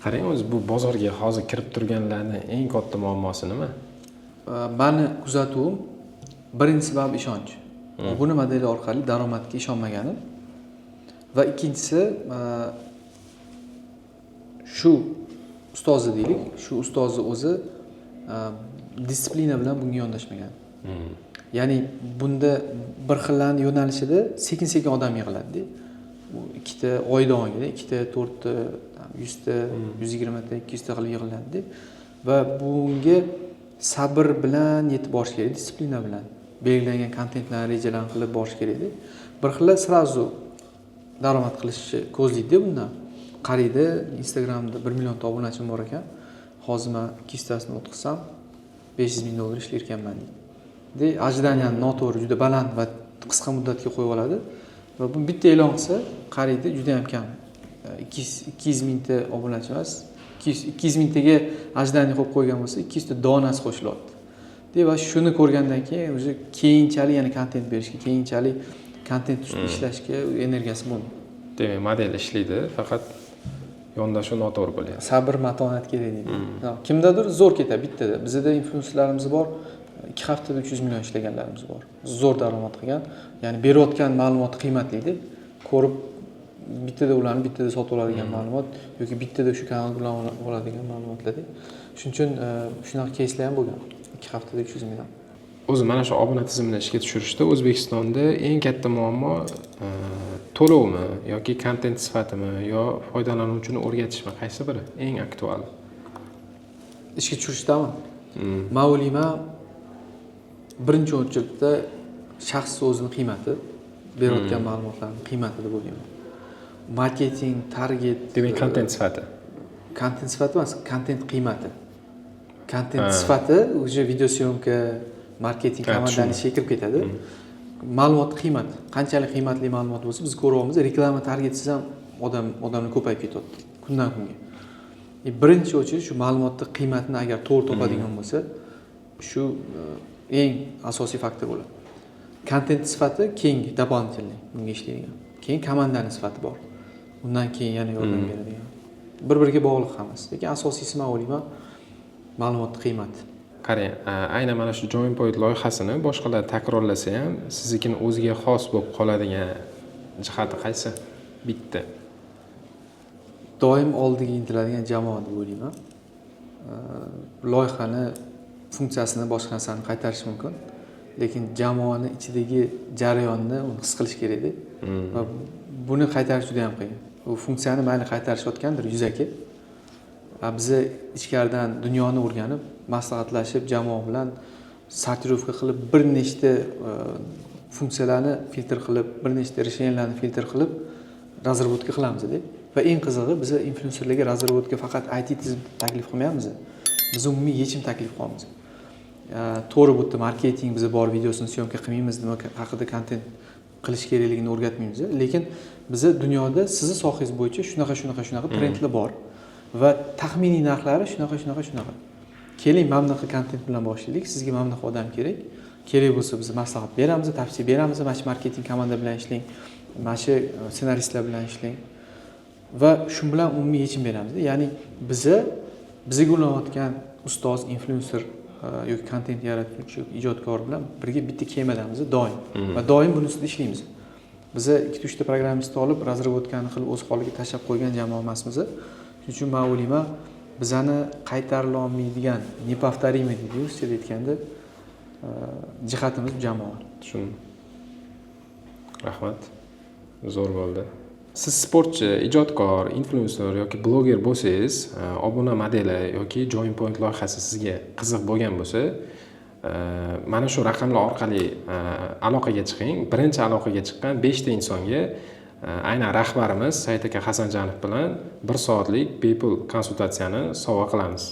Qarang, o'zi bu bozorga hozir kirib turganlarning eng katta muammosi nima? mani kuzatuvim birinchi sabab ishonch. Obuna modeli orqali daromadga ishonmaganim va ikkinchisi shu ustozi deylik, shu ustozi o'zi disiplina bilan bunga yondashmagan. Ya'ni bunda bir xillarni yo'nalishida sekin-sekin odam yig'iladi. Bu ikkita oy davomida, ikkita, 4 ta, 100 ta, 120 ta, 200 ta qilib yig'iladi va bunga sabr bilan yetib borish kerak, disiplina bilan belgilangan kontentlarni rejalarni qilib borish kerak edi. Bir xillar srazu daromad qilishni ko'zlaydi bundan. Qaraydi, Instagramda 1 million ta obunachim bor ekan. Hozir men 200 tasini o'tkazsam $500,000 ishlar ekanman deydi. Ajdaniyani noto'g'ri, juda baland va qisqa muddatga qo'yib oladi va bu bitta e'lon qilsa, qaraydi, juda ham kam. 200 ming ta obunachi emas, 200 ming taga ajdaniya qo'yib qo'ygan bo'lsa, 200 ta donasi qo'shilyapti. Va shuni ko'rgandan keyin o'zi keyinchalik yana kontent berishga, keyinchalik kontent ustida ishlashga energiyasi bo'lmaydi. Demak, model ishlaydi, faqat yondashuv noto'g'ri bo'lyapti. Sabr, matonat kerak deydi. Kimdadir zo'r ketadi bittada. Bizda inflyuenserlarimiz bor, 2 haftada 300 million ishlaganlarimiz bor. Zo'r daromad qilgan, ya'ni berayotgan ma'lumot qiymatli edi. Ko'rib bittada ularni bittada sotib oladigan ma'lumot yoki bittada shu kanal bilan oladigan ma'lumotlarda. Shuning uchun shunaqa keyslar ham bo'lgan. 2 haftada 300 million. O'zi mana shu obuna tizimini ishga tushirishda O'zbekistonda eng katta muammo to'lovmi yoki kontent sifatimi yo foydalanuvchini o'rgatishmi? Qaysi biri eng aktual? Ishga tushirishdami? Men o'ylayman, birinchi o'rinda shaxs o'zining qiymati, berayotgan ma'lumotlarning qiymati deb o'ylayman. Marketing, target, demak, kontent sifati. Kontent sifati emas, kontent qiymati. Kontent sifati o'sha video syomka, marketing komandani ishga kirib ketadi. Ma'lumot qiymati, qanchalik qiymatli ma'lumot bo'lsa, biz ko'ryapmiz, reklama targetsiz ham odamlar ko'payib ketyapti kundan kunga. Birinchi o'chirish shu ma'lumotning qiymatini agar to'g'ri topadigan bo'lsa, shu eng asosiy faktor bo'ladi. Kontent sifati keyingi дополнительный bunga ishlaydigan. Keyin komandani sifati bor. Undan keyin yana yordam beradigan. Bir-biriga bog'liq hammasi. Lekin asosiysi men o'ylayman ma'lumotning qiymati. Qarang, aynan mana shu Join Point loyihasini boshqalar takrorlasa ham, siznikini o'ziga xos bo'lib qoladigan jihati qaysi? Bitta. Doim oldiga intiladigan jamoa deb o'ylayman. Loyihani funksiyasini boshqa narsani qaytarish mumkin, lekin jamoani ichidagi jarayonni uni his qilish kerak edi. Va buni qaytarish juda ham qiyin. U funksiyani mayli qaytarishayotgandir yuzaki. Biz ichkaridan dunyoni o'rganib, maslahatlashib, jamoa bilan sortirovka qilib, bir nechta funksiyalarni filtr qilib, bir nechta решениyalarni filtr qilib, razработка qilamiz-da. Va eng qizig'i, biz inflyuenserlarga razработка faqat IT tizim taklif qilmayapmiz. Biz umumiy yechim taklif qilamiz. To'g'ri bu yerda marketing biz bor videosini syomka qilmaymiz, nima haqida kontent qilish kerakligini o'rgatmaymiz, lekin biz dunyoda sizni sohangiz bo'yicha shunaqa trendlar bor va taxminiy narxlari shunaqa. Keling, mana bunaqa kontent bilan boshlaylik. Sizga mana bunaqa odam kerak. Kerak bo'lsa biz maslahat beramiz, tavsiya beramiz, mana shu marketing komanda bilan ishlang, mana shu ssenaristlar bilan ishlang va shu bilan umumiy yechim beramiz. Ya'ni bizga ulanayotgan ustoz, inflyuenser yoki kontent yaratuvchi, ijodkor bilan birga bitta kemadamiz doim va doim buni ustida ishlaymiz. Biz 2-3 ta programmistni olib, razработканы qilib o'z holiga tashlab qo'ygan jamoa emasmiz. Shuning uchun men o'ylayman, bizani qaytarila olmaydigan, nepovtorimый deydi, o'zcha aytganda, jihatimiz jamoa. Tushundim. Rahmat. Zo'r bo'ldi. Siz sportchi, ijodkor, inflyuenser yoki bloger bo'lsangiz, obuna modeli yoki Join Point loyihasi sizga qiziq bo'lgan bo'lsa, mana shu raqamlar orqali aloqaga chiqing. Birinchi aloqaga chiqqan 5 ta insonga aynan rahbarimiz Said aka Hasanjanov bilan 1 soatlik bepul konsultatsiyani sovg'a qilamiz.